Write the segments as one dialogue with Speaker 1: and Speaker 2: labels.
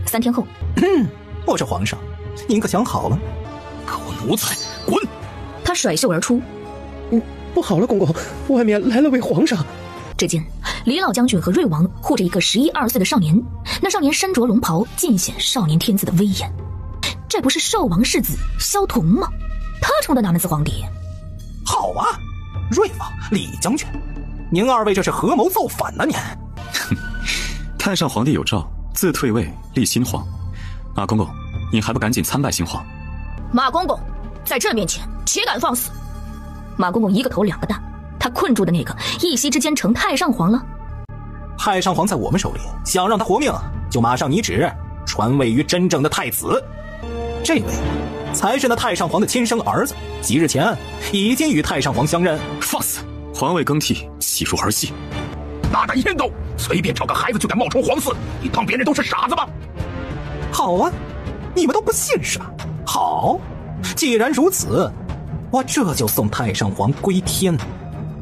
Speaker 1: 3天后，
Speaker 2: 我是皇上，您可想好了？
Speaker 3: 狗奴才，滚！
Speaker 1: 他甩袖而出。
Speaker 4: 不好了，公公，外面来了位皇上。
Speaker 1: 只见李老将军和瑞王护着一个11、12岁的少年，那少年身着龙袍，尽显少年天子的威严。这不是寿王世子萧彤吗？他成的哪门子皇帝？
Speaker 2: 好啊，瑞王、李将军，您二位这是合谋造反呢？您，
Speaker 3: 太上皇帝有诏，自退位立新皇。马公公，你还不赶紧参拜新皇？
Speaker 1: 马公公，在朕面前岂敢放肆！马公公一个头两个大，他困住的那个一夕之间成太上皇了。
Speaker 2: 太上皇在我们手里，想让他活命，就马上拟旨传位于真正的太子。这位才是那太上皇的亲生儿子，几日前已经与太上皇相认。
Speaker 3: 放肆！皇位更替岂如儿戏？
Speaker 5: 大胆烟斗，随便找个孩子就敢冒充皇嗣，你当别人都是傻子吗？
Speaker 2: 好啊，你们都不信是吧？好，既然如此，我这就送太上皇归天。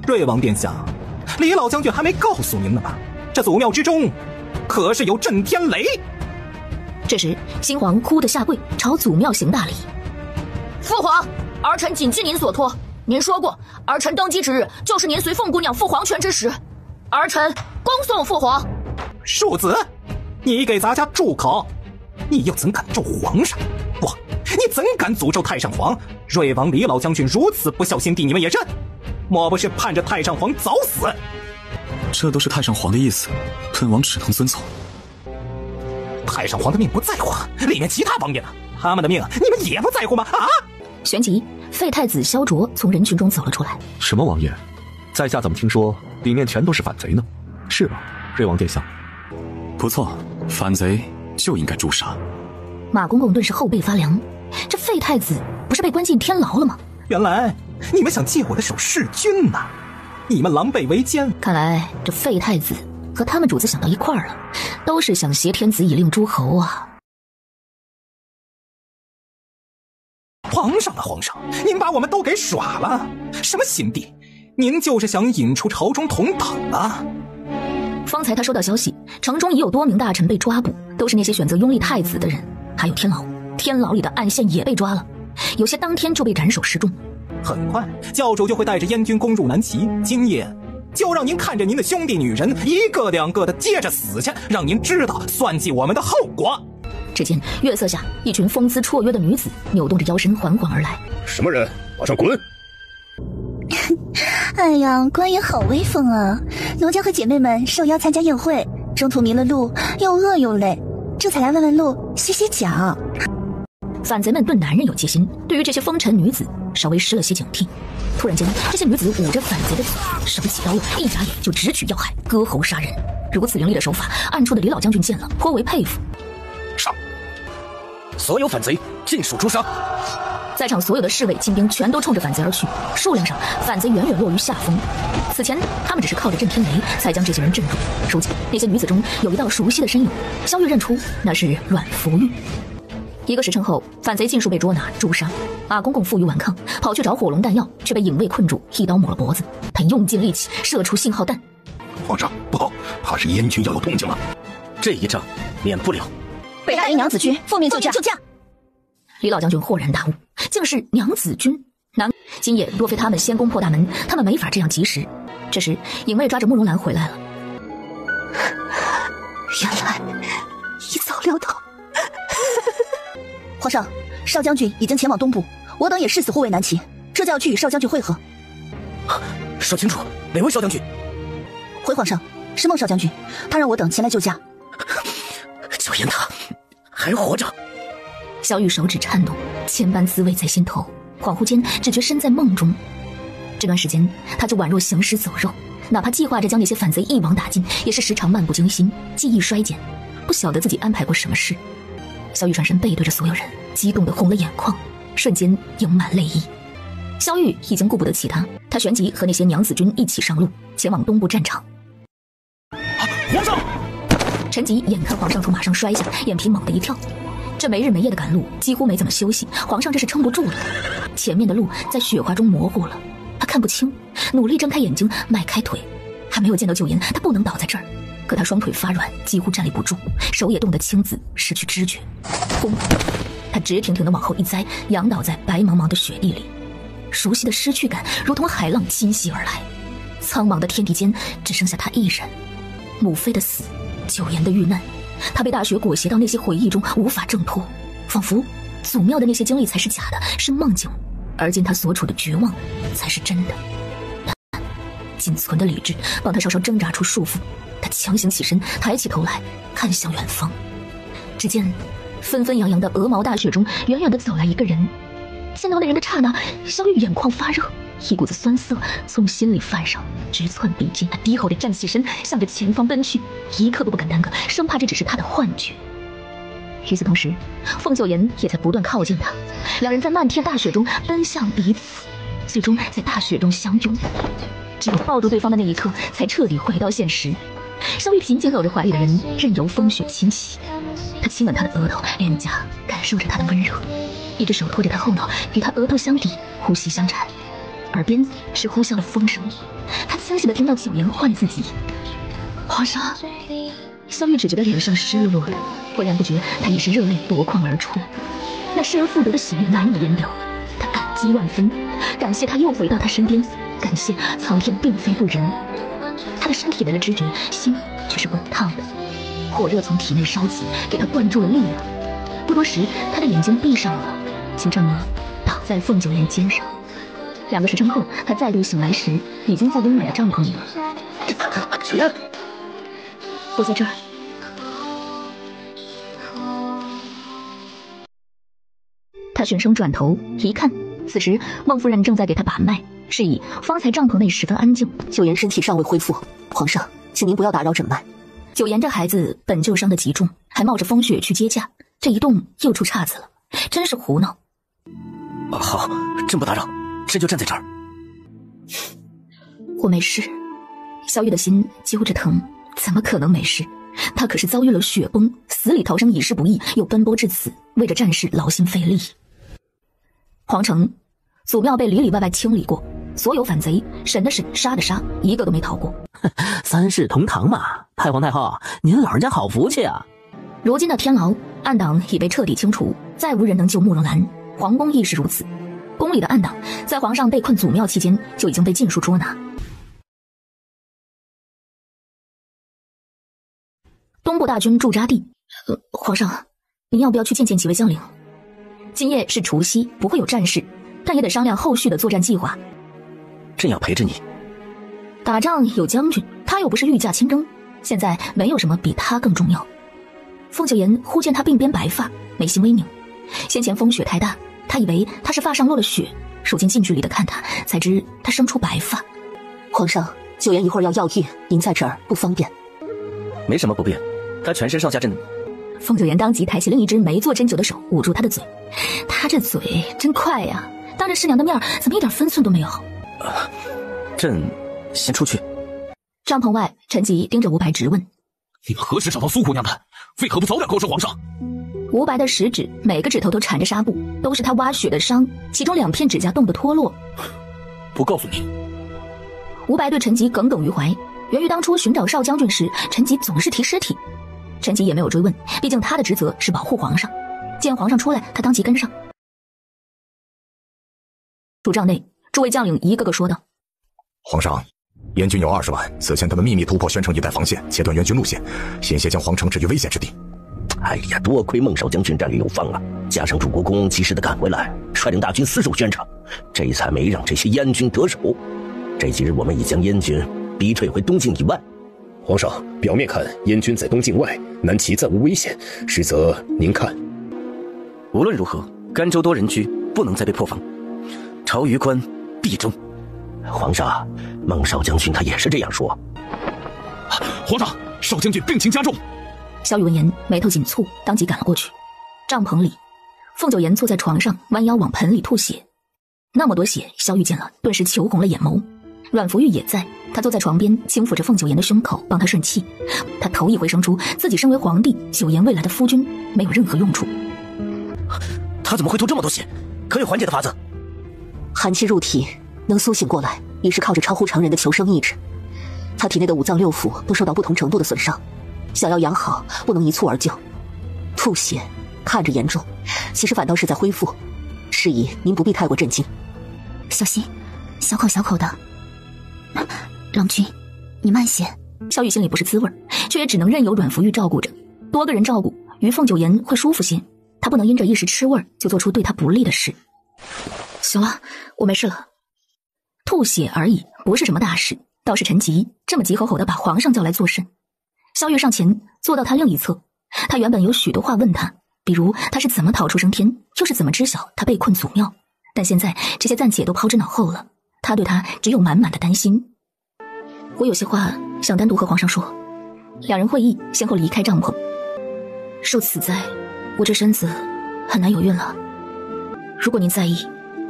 Speaker 2: 瑞王殿下，李老将军还没告诉您呢吧？这祖庙之中可是有震天雷。
Speaker 1: 这时新皇哭得下跪，朝祖庙行大礼。父皇，儿臣谨记您所托，您说过儿臣登基之日就是您随凤姑娘赴黄泉之时，儿臣恭送父皇。
Speaker 2: 庶子，你给咱家住口！你又怎敢咒皇上？不，你怎敢诅咒太上皇？瑞王李老将军如此不孝心地，你们也认？莫不是盼着太上皇早死？
Speaker 3: 这都是太上皇的意思，本王只能遵从。
Speaker 2: 太上皇的命不在乎，里面其他王爷呢？他们的命你们也不在乎吗？啊！
Speaker 1: 旋即，废太子萧卓从人群中走了出来。
Speaker 4: 什么王爷？在下怎么听说里面全都是反贼呢？是吧，瑞王殿下？
Speaker 3: 不错，反贼就应该诛杀。
Speaker 1: 马公公顿时后背发凉，这废太子不是被关进天牢了吗？
Speaker 2: 原来你们想借我的手弑君呐！你们狼狈为奸。
Speaker 1: 看来这废太子和他们主子想到一块儿了，都是想挟天子以令诸侯啊！
Speaker 2: 皇上啊，皇上，您把我们都给耍了，什么心地？您就是想引出朝中同党啊？
Speaker 1: 方才他收到消息，城中已有多名大臣被抓捕，都是那些选择拥立太子的人，还有天牢，天牢里的暗线也被抓了，有些当天就被斩首示众。
Speaker 2: 很快，教主就会带着燕军攻入南齐，今夜就让您看着您的兄弟女人一个两个的接着死去，让您知道算计我们的后果。
Speaker 1: 只见月色下，一群风姿绰约的女子扭动着腰身缓缓而来。
Speaker 5: 什么人？马上滚！
Speaker 6: 哎呀，官爷好威风啊！奴家和姐妹们受邀参加宴会，中途迷了路，又饿又累，这才来问问路，歇歇脚。
Speaker 1: 反贼们对男人有戒心，对于这些风尘女子稍微失了些警惕。突然间，这些女子捂着反贼的嘴，手起刀落，一眨眼就直取要害，割喉杀人。如此凌厉的手法，暗处的李老将军见了颇为佩服。
Speaker 5: 上！所有反贼尽数诛杀！
Speaker 1: 在场所有的侍卫、亲兵全都冲着反贼而去，数量上反贼远远落于下风。此前他们只是靠着震天雷才将这些人镇住，如今那些女子中有一道熟悉的身影，萧玉认出那是阮福玉。1个时辰后，反贼尽数被捉拿诛杀。马公公负隅顽抗，跑去找火龙弹药，却被影卫困住，一刀抹了脖子。他用尽力气射出信号弹。
Speaker 5: 皇上不好，怕是燕军要有动静了。
Speaker 7: 这一仗免不了。
Speaker 6: 北大营娘子军奉命救驾！
Speaker 1: 李老将军豁然大悟，竟是娘子军。今夜若非他们先攻破大门，他们没法这样及时。这时，影卫抓着慕容兰回来了。
Speaker 6: 原来一早料到。皇上，少将军已经前往东部，我等也誓死护卫南齐，这就要去与少将军会合。
Speaker 7: 说清楚，哪位少将军？
Speaker 6: 回皇上，是孟少将军，他让我等前来救驾。
Speaker 7: 就言他还活着。
Speaker 1: 萧玉手指颤动，千般滋味在心头，恍惚间只觉身在梦中。这段时间，他就宛若行尸走肉，哪怕计划着将那些反贼一网打尽，也是时常漫不经心，记忆衰减，不晓得自己安排过什么事。萧玉转身背对着所有人，激动得红了眼眶，瞬间盈满泪意。萧玉已经顾不得其他，他旋即和那些娘子军一起上路，前往东部战场。
Speaker 5: 皇上！
Speaker 1: 陈吉眼看皇上从马上摔下，眼皮猛地一跳。这没日没夜的赶路，几乎没怎么休息，皇上这是撑不住了。前面的路在雪花中模糊了，他看不清，努力睁开眼睛，迈开腿，还没有见到救援，他不能倒在这儿。可他双腿发软，几乎站立不住，手也冻得青紫，失去知觉。轰！他直挺挺地往后一栽，仰倒在白茫茫的雪地里。熟悉的失去感如同海浪侵袭而来，苍茫的天地间只剩下他一人。母妃的死，九妍的遇难，他被大雪裹挟到那些回忆中无法挣脱，仿佛祖庙的那些经历才是假的，是梦境，而今他所处的绝望才是真的。仅存的理智帮他稍稍挣扎出束缚，他强行起身，抬起头来看向远方。只见纷纷扬扬的鹅毛大雪中，远远地走来一个人。见到那人的刹那，萧玉眼眶发热，一股子酸涩从心里泛上，直窜鼻尖。他低吼着站起身，向着前方奔去，一刻都不敢耽搁，生怕这只是他的幻觉。与此同时，凤九妍也在不断靠近他，两人在漫天大雪中奔向彼此，最终在大雪中相拥。只有抱住对方的那一刻，才彻底回到现实。萧玉紧紧搂着怀里的人，任由风雪侵袭。他亲吻他的额头、脸颊，感受着他的温热，一只手托着他后脑，与他额头相抵，呼吸相缠。耳边是呼啸的风声，他清晰地听到九妍唤自己：“皇上。”萧玉只觉得脸上湿漉漉的，浑然不觉他已是热泪夺眶而出，那失而复得的喜悦难以言表。他感激万分，感谢他又回到他身边，感谢苍天并非不仁。他的身体没了知觉，心却是滚烫的，火热从体内烧起，给他灌注了力量。不多时，他的眼睛闭上了，就这么倒在凤九妍肩上。2个时辰后，他再度醒来时，已经在温暖的帐篷里了。我在这儿。他循声转头一看，此时孟夫人正在给他把脉，示意方才帐篷内十分安静。
Speaker 7: 九妍身体尚未恢复，皇上，请您不要打扰诊脉。
Speaker 1: 九妍这孩子本就伤得极重，还冒着风雪去接驾，这一动又出岔子了，真是胡闹。
Speaker 7: 好，朕不打扰，朕就站在这儿。
Speaker 1: 我没事。萧玉的心揪着疼，怎么可能没事？他可是遭遇了雪崩，死里逃生已是不易，又奔波至此，为着战事劳心费力。皇城祖庙被里里外外清理过，所有反贼审的审，杀的杀，一个都没逃过。
Speaker 7: 三世同堂嘛，太皇太后，您老人家好福气啊！
Speaker 1: 如今的天牢暗党已被彻底清除，再无人能救慕容兰，皇宫亦是如此。宫里的暗党在皇上被困祖庙期间就已经被尽数捉拿。东部大军驻扎地，皇上，您要不要去见见几位将领？今夜是除夕，不会有战事，但也得商量后续的作战计划。
Speaker 7: 朕要陪着你。
Speaker 1: 打仗有将军，他又不是御驾亲征，现在没有什么比他更重要。凤九妍忽见他鬓边白发，眉心微拧，先前风雪太大，他以为他是发上落了雪，如今近距离的看他，才知他生出白发。
Speaker 7: 皇上，九妍一会儿要药浴，您在这儿不方便。没什么不便，他全身上下朕。
Speaker 1: 凤九妍当即抬起另一只没做针灸的手，捂住他的嘴。他这嘴真快呀，当着师娘的面怎么一点分寸都没有？
Speaker 7: 朕先出去。
Speaker 1: 帐篷外，陈吉盯着吴白直问：
Speaker 5: 你们何时找到苏姑娘的？为何不早点告知皇上？
Speaker 1: 吴白的食指每个指头都缠着纱布，都是他挖雪的伤，其中2片指甲冻得脱落。
Speaker 5: 不告诉你。
Speaker 1: 吴白对陈吉耿耿于怀，源于当初寻找少将军时，陈吉总是提尸体。陈吉也没有追问，毕竟他的职责是保护皇上。见皇上出来，他当即跟上。主帐内，诸位将领一个个说道：
Speaker 8: 皇上，燕军有20万，此前他们秘密突破宣城一带防线，切断援军路线，险些将皇城置于危险之地。
Speaker 9: 哎呀，多亏孟少将军战略有方啊，加上主国公及时的赶回来，率领大军死守宣城，这才没让这些燕军得手。这几日我们已将燕军逼退回东境以外。
Speaker 5: 皇上，表面看燕军在东境外，南齐暂无危险，实则您看，
Speaker 9: 无论如何，甘州多人居，不能再被破防。朝于官必争。皇上，孟少将军他也是这样说。
Speaker 5: 皇上，少将军病情加重。
Speaker 1: 萧玉闻言，眉头紧蹙，当即赶了过去。帐篷里，凤九妍坐在床上，弯腰往盆里吐血。那么多血，萧玉见了，顿时求红了眼眸。阮福玉也在，他坐在床边，轻抚着凤九妍的胸口，帮她顺气。他头一回生出自己身为皇帝，九妍未来的夫君没有任何用处。
Speaker 9: 他怎么会吐这么多血？可有缓解的法子？
Speaker 7: 寒气入体，能苏醒过来，已是靠着超乎常人的求生意志。他体内的五脏六腑都受到不同程度的损伤，想要养好，不能一蹴而就。吐血看着严重，其实反倒是在恢复，示意您不必太过震惊。
Speaker 6: 小心，小口小口的。郎君，你慢些。
Speaker 1: 萧玉心里不是滋味，却也只能任由阮福玉照顾着。多个人照顾，于凤九言会舒服些。他不能因着一时吃味就做出对他不利的事。行了，我没事了。吐血而已，不是什么大事。倒是陈吉这么急吼吼地把皇上叫来作甚。萧玉上前坐到他另一侧，他原本有许多话问他，比如他是怎么逃出升天，又是怎么知晓他被困祖庙，但现在这些暂且都抛之脑后了。他对他只有满满的担心。我有些话想单独和皇上说。两人会意，先后离开帐篷。受此灾，我这身子很难有孕了。如果您在意，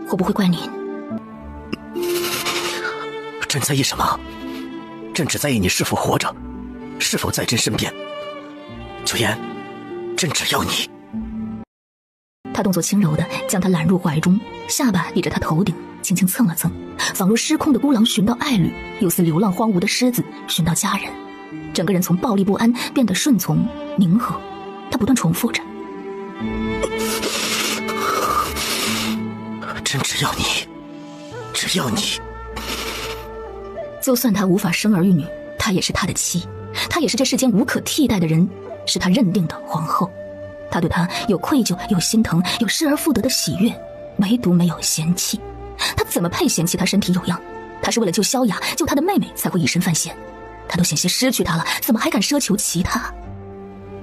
Speaker 1: 我不会怪您。
Speaker 9: 朕在意什么？朕只在意你是否活着，是否在朕身边。九言，朕只要你。
Speaker 1: 他动作轻柔地将他揽入怀中，下巴抵着他头顶，轻轻蹭了蹭，仿如失控的孤狼寻到爱侣，又似流浪荒芜的狮子寻到家人。整个人从暴力不安变得顺从宁和，他不断重复着：
Speaker 9: 朕只要你，只要你。
Speaker 1: 就算他无法生儿育女，他也是他的妻，他也是这世间无可替代的人，是他认定的皇后。他对他有愧疚，有心疼，有失而复得的喜悦，唯独没有嫌弃。他怎么配嫌弃他身体有恙？他是为了救萧雅，救他的妹妹才会以身犯险。他都险些失去他了，怎么还敢奢求其他？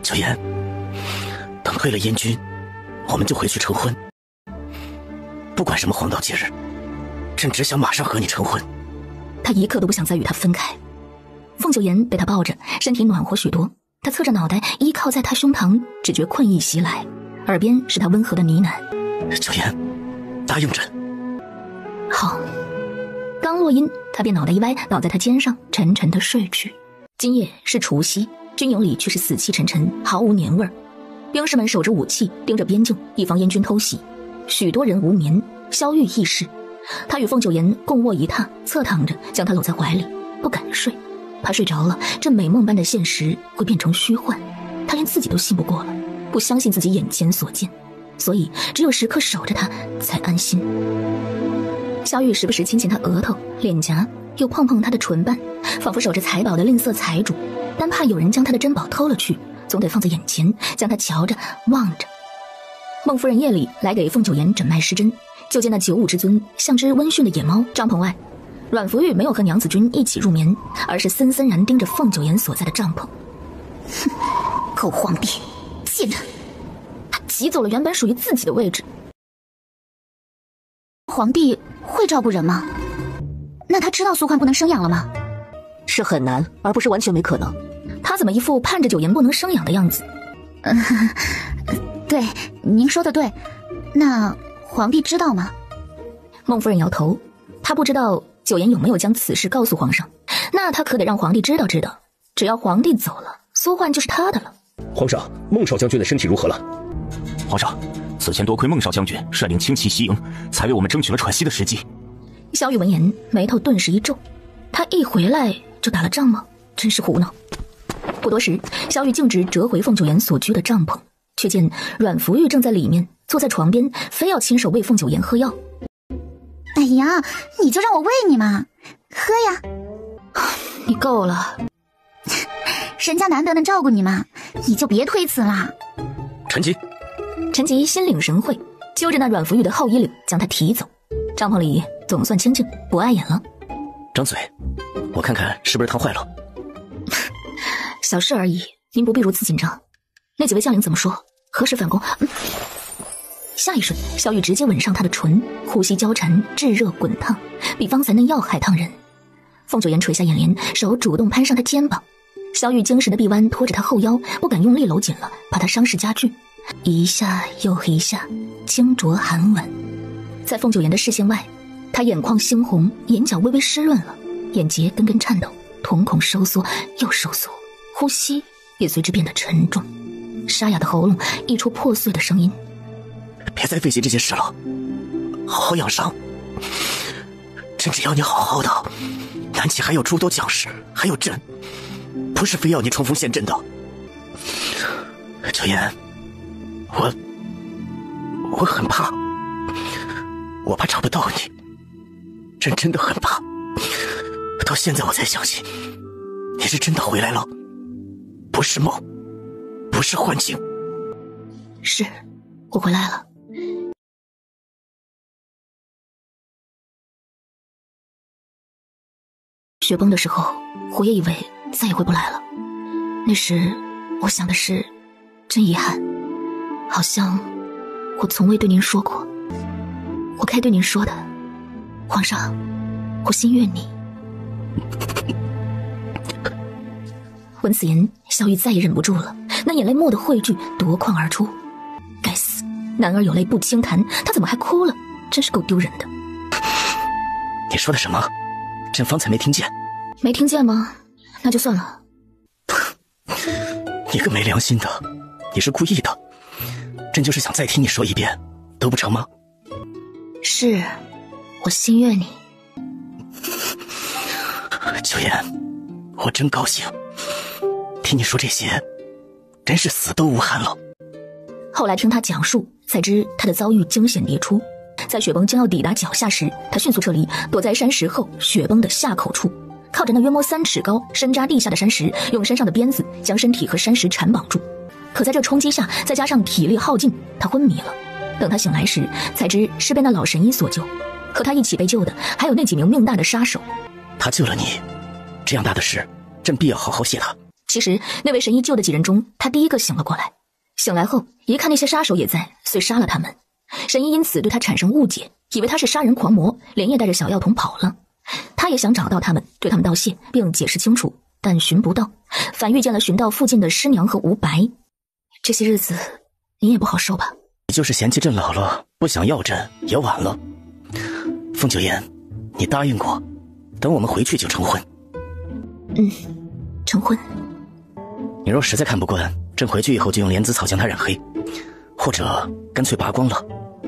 Speaker 9: 九言，等退了燕军，我们就回去成婚。不管什么黄道节日，朕只想马上和你成婚。
Speaker 1: 他一刻都不想再与他分开。凤九言被他抱着，身体暖和许多。他侧着脑袋依靠在他胸膛，只觉困意袭来，耳边是他温和的呢喃：
Speaker 9: 九言，答应朕。
Speaker 1: 好。刚落音，他便脑袋一歪，倒在他肩上，沉沉地睡去。今夜是除夕，军营里却是死气沉沉，毫无年味儿。兵士们守着武器，盯着边境，以防燕军偷袭。许多人无眠，萧玉亦是。他与凤九言共卧一榻，侧躺着，将他搂在怀里，不敢睡，怕睡着了，这美梦般的现实会变成虚幻。他连自己都信不过了，不相信自己眼前所见，所以只有时刻守着他才安心。萧玉时不时亲亲他额头、脸颊，又碰碰他的唇瓣，仿佛守着财宝的吝啬财主，单怕有人将他的珍宝偷了去，总得放在眼前，将他瞧着望着。孟夫人夜里来给凤九言诊脉施针，就见那95之尊像只温驯的野猫。帐篷外，阮福玉没有和娘子军一起入眠，而是森森然盯着凤九言所在的帐篷。
Speaker 6: 哼，狗皇帝，贱人！
Speaker 1: 他挤走了原本属于自己的位置。
Speaker 6: 皇帝会照顾人吗？那他知道苏焕不能生养了吗？
Speaker 7: 是很难，而不是完全没可能。
Speaker 1: 他怎么一副盼着九言不能生养的样子？
Speaker 6: 对，您说的对。那皇帝知道吗？
Speaker 1: 孟夫人摇头，她不知道九言有没有将此事告诉皇上。那他可得让皇帝知道知道，只要皇帝走了，苏焕就是他的了。
Speaker 5: 皇上，孟少将军的身体如何了？
Speaker 10: 皇上，此前多亏孟少将军率领轻骑袭营，才为我们争取了喘息的时机。
Speaker 1: 萧玉闻言，眉头顿时一皱。他一回来就打了仗吗？真是胡闹。不多时，萧玉径直折回凤九言所居的帐篷，却见阮福玉正在里面坐在床边，非要亲手为凤九言喝药。
Speaker 6: 哎呀，你就让我喂你嘛，喝呀。
Speaker 1: 你够了。
Speaker 6: 人家难得能照顾你嘛，你就别推辞啦。
Speaker 5: 陈吉。
Speaker 1: 陈吉心领神会，揪着那阮福玉的后衣领将他提走。帐篷里总算清静，不碍眼了。
Speaker 9: 张嘴，我看看是不是烫坏了。
Speaker 1: 小事而已，您不必如此紧张。那几位将领怎么说？何时反攻？下一瞬，萧玉直接吻上他的唇，呼吸交缠，炙热滚烫，比方才嫩药还烫人。凤九言垂下眼帘，手主动攀上他肩膀。萧玉精神的臂弯拖着他后腰，不敢用力搂紧了，怕他伤势加剧。一下又一下，精浊含吻。在凤九言的视线外，他眼眶猩红，眼角微微湿润了，眼睫根根颤抖，瞳孔收缩又收缩，呼吸也随之变得沉重，沙哑的喉咙溢出破碎的声音。
Speaker 9: 别再费心这些事了，好好养伤。朕只要你好好的，
Speaker 11: 南齐还有诸多将士，还有朕，不是非要你冲锋陷阵的。九言，我很怕，我怕找不到你，朕真的很怕。到现在我才相信，你是真的回来了，不是梦，不是幻境。
Speaker 1: 是，我回来了。雪崩的时候，我也以为再也回不来了。那时我想的是，真遗憾，好像我从未对您说过。我该对您说的，皇上，我心悦你。闻此言，萧玉再也忍不住了，那眼泪蓦地汇聚，夺眶而出。该死，男儿有泪不轻弹，他怎么还哭了？真是够丢人的。
Speaker 11: 你说的什么？朕方才没听见。
Speaker 1: 没听见吗？那就算了。
Speaker 11: 你个没良心的，你是故意的。朕就是想再听你说一遍，都不成吗？
Speaker 1: 是，我心悦你。
Speaker 11: 九言，我真高兴，听你说这些，真是死都无憾了。
Speaker 1: 后来听他讲述，才知他的遭遇惊险迭出。在雪崩将要抵达脚下时，他迅速撤离，躲在山石后雪崩的下口处，靠着那约摸3尺高深扎地下的山石，用身上的鞭子将身体和山石缠绑住。可在这冲击下，再加上体力耗尽，他昏迷了。等他醒来时，才知是被那老神医所救。和他一起被救的还有那几名命大的杀手。
Speaker 11: 他救了你，这样大的事，朕必要好好谢他。
Speaker 1: 其实那位神医救的几人中，他第一个醒了过来。醒来后一看那些杀手也在，遂杀了他们。神医因此对他产生误解，以为他是杀人狂魔，连夜带着小药童跑了。他也想找到他们，对他们道谢并解释清楚，但寻不到，反遇见了寻道附近的师娘和吴白。这些日子你也不好受吧？
Speaker 11: 你就是嫌弃朕老了，不想要朕也晚了。凤九言，你答应过，等我们回去就成婚。
Speaker 1: 成婚。
Speaker 11: 你若实在看不惯，朕回去以后就用莲子草将它染黑，或者干脆拔光了，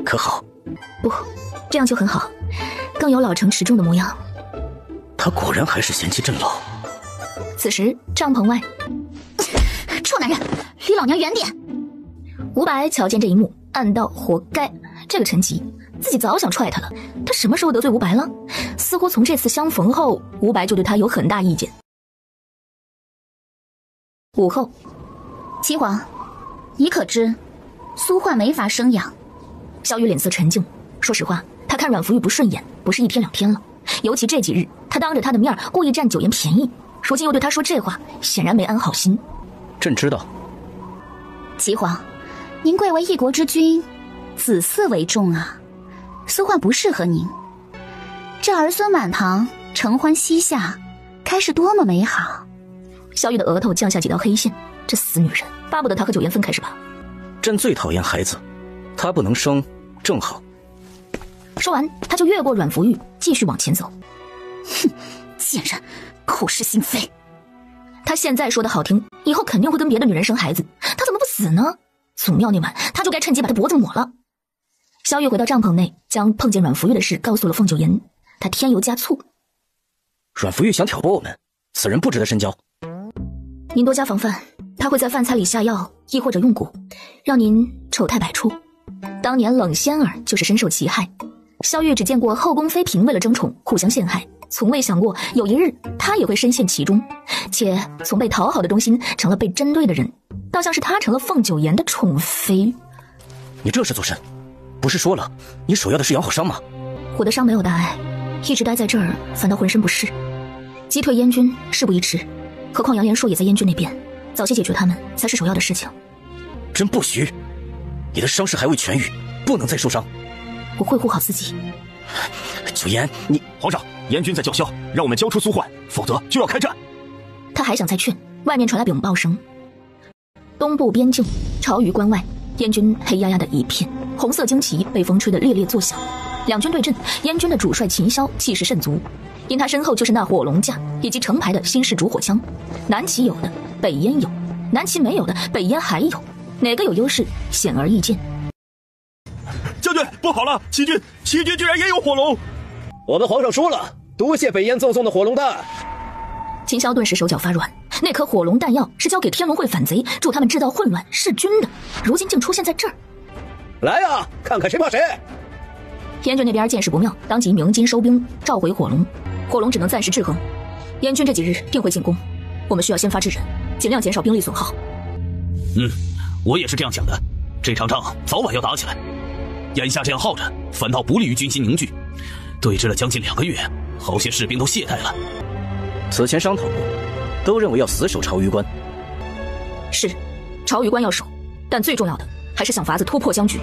Speaker 11: 可好？
Speaker 1: 不，这样就很好，更有老成持重的模样。
Speaker 11: 他果然还是嫌弃朕老。
Speaker 1: 此时帐篷外，
Speaker 6: 臭男人，离老娘远点！
Speaker 1: 吴白瞧见这一幕，暗道活该，这个陈吉自己早想踹他了。他什么时候得罪吴白了？似乎从这次相逢后，吴白就对他有很大意见。午后，
Speaker 6: 齐皇，你可知苏焕没法生养？
Speaker 1: 萧玉脸色沉静，说实话，他看阮福玉不顺眼，不是1天2天了。尤其这几日，他当着他的面故意占九言便宜，如今又对他说这话，显然没安好心。
Speaker 11: 朕知道。
Speaker 6: 齐皇，您贵为一国之君，子嗣为重啊。苏焕不适合您，这儿孙满堂，承欢膝下，该是多么美好。
Speaker 1: 萧玉的额头降下几道黑线，这死女人，巴不得他和九言分开是吧？
Speaker 11: 朕最讨厌孩子，他不能生，正好。
Speaker 1: 说完，他就越过阮福玉，继续往前走。
Speaker 6: 哼，贱人，口是心非。
Speaker 1: 他现在说的好听，以后肯定会跟别的女人生孩子，他怎么不死呢？祖庙那晚，他就该趁机把他脖子抹了。萧玉回到帐篷内，将碰见阮福玉的事告诉了凤九言，他添油加醋。
Speaker 11: 阮福玉想挑拨我们，此人不值得深交。
Speaker 1: 您多加防范，他会在饭菜里下药，亦或者用蛊，让您丑态百出。当年冷仙儿就是深受其害。萧玉只见过后宫妃嫔为了争宠互相陷害，从未想过有一日他也会深陷其中，且从被讨好的忠心成了被针对的人，倒像是他成了凤九言的宠妃。
Speaker 11: 你这是做甚？不是说了你首要的是养好伤吗？
Speaker 1: 我的伤没有大碍，一直待在这儿反倒浑身不适。击退燕军事不宜迟，何况杨连硕也在燕军那边，早些解决他们才是首要的事情。
Speaker 11: 朕不许！你的伤势还未痊愈，不能再受伤。
Speaker 1: 我会护好自己。
Speaker 11: 九言，你
Speaker 10: 皇上，燕军在叫嚣，让我们交出苏焕，否则就要开战。
Speaker 1: 他还想再劝，外面传来禀报声。东部边境朝余关外，燕军黑压压的一片，红色旌旗被风吹得猎猎作响。两军对阵，燕军的主帅秦霄气势甚足，因他身后就是那火龙架以及成排的新式主火枪。南齐有的，北燕有；南齐没有的，北燕还有。哪个有优势，显而易见。
Speaker 10: 将军，不好了！齐军居然也有火龙！
Speaker 9: 我们皇上说了，
Speaker 5: 多谢北燕赠送的火龙弹。
Speaker 1: 秦霄顿时手脚发软，那颗火龙弹药是交给天龙会反贼，助他们制造混乱弑君的，如今竟出现在这儿。
Speaker 5: 来啊，看看谁怕谁！
Speaker 1: 燕军那边见势不妙，当即鸣金收兵，召回火龙。火龙只能暂时制衡，燕军这几日定会进攻，我们需要先发制人，尽量减少兵力损耗。
Speaker 10: 我也是这样想的。这场仗早晚要打起来，眼下这样耗着，反倒不利于军心凝聚。对峙了将近2个月，好些士兵都懈怠了。
Speaker 11: 此前商讨过，都认为要死守朝鱼关。
Speaker 1: 是，朝鱼关要守，但最重要的还是想法子突破僵局。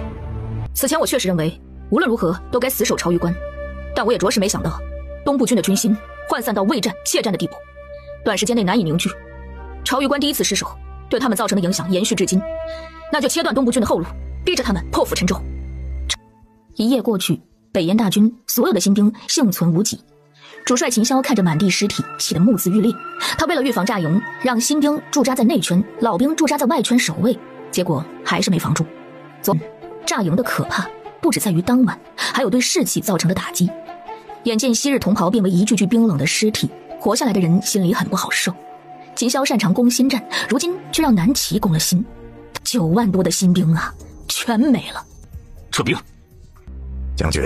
Speaker 1: 此前我确实认为，无论如何都该死守朝鱼关，但我也着实没想到，东部军的军心涣散到畏战怯战的地步，短时间内难以凝聚。朝鱼关第一次失守，对他们造成的影响延续至今，那就切断东部军的后路，逼着他们破釜沉舟。一夜过去，北燕大军所有的新兵幸存无几。主帅秦霄看着满地尸体，气得目眦欲裂。他为了预防炸营，让新兵驻扎在内圈，老兵驻扎在外圈守卫，结果还是没防住。炸营的可怕不只在于当晚，还有对士气造成的打击。眼见昔日同袍变为一具具冰冷的尸体，活下来的人心里很不好受。秦霄擅长攻心战，如今却让南齐攻了心，9万多的新兵啊，全没了。
Speaker 10: 撤兵！
Speaker 8: 将军，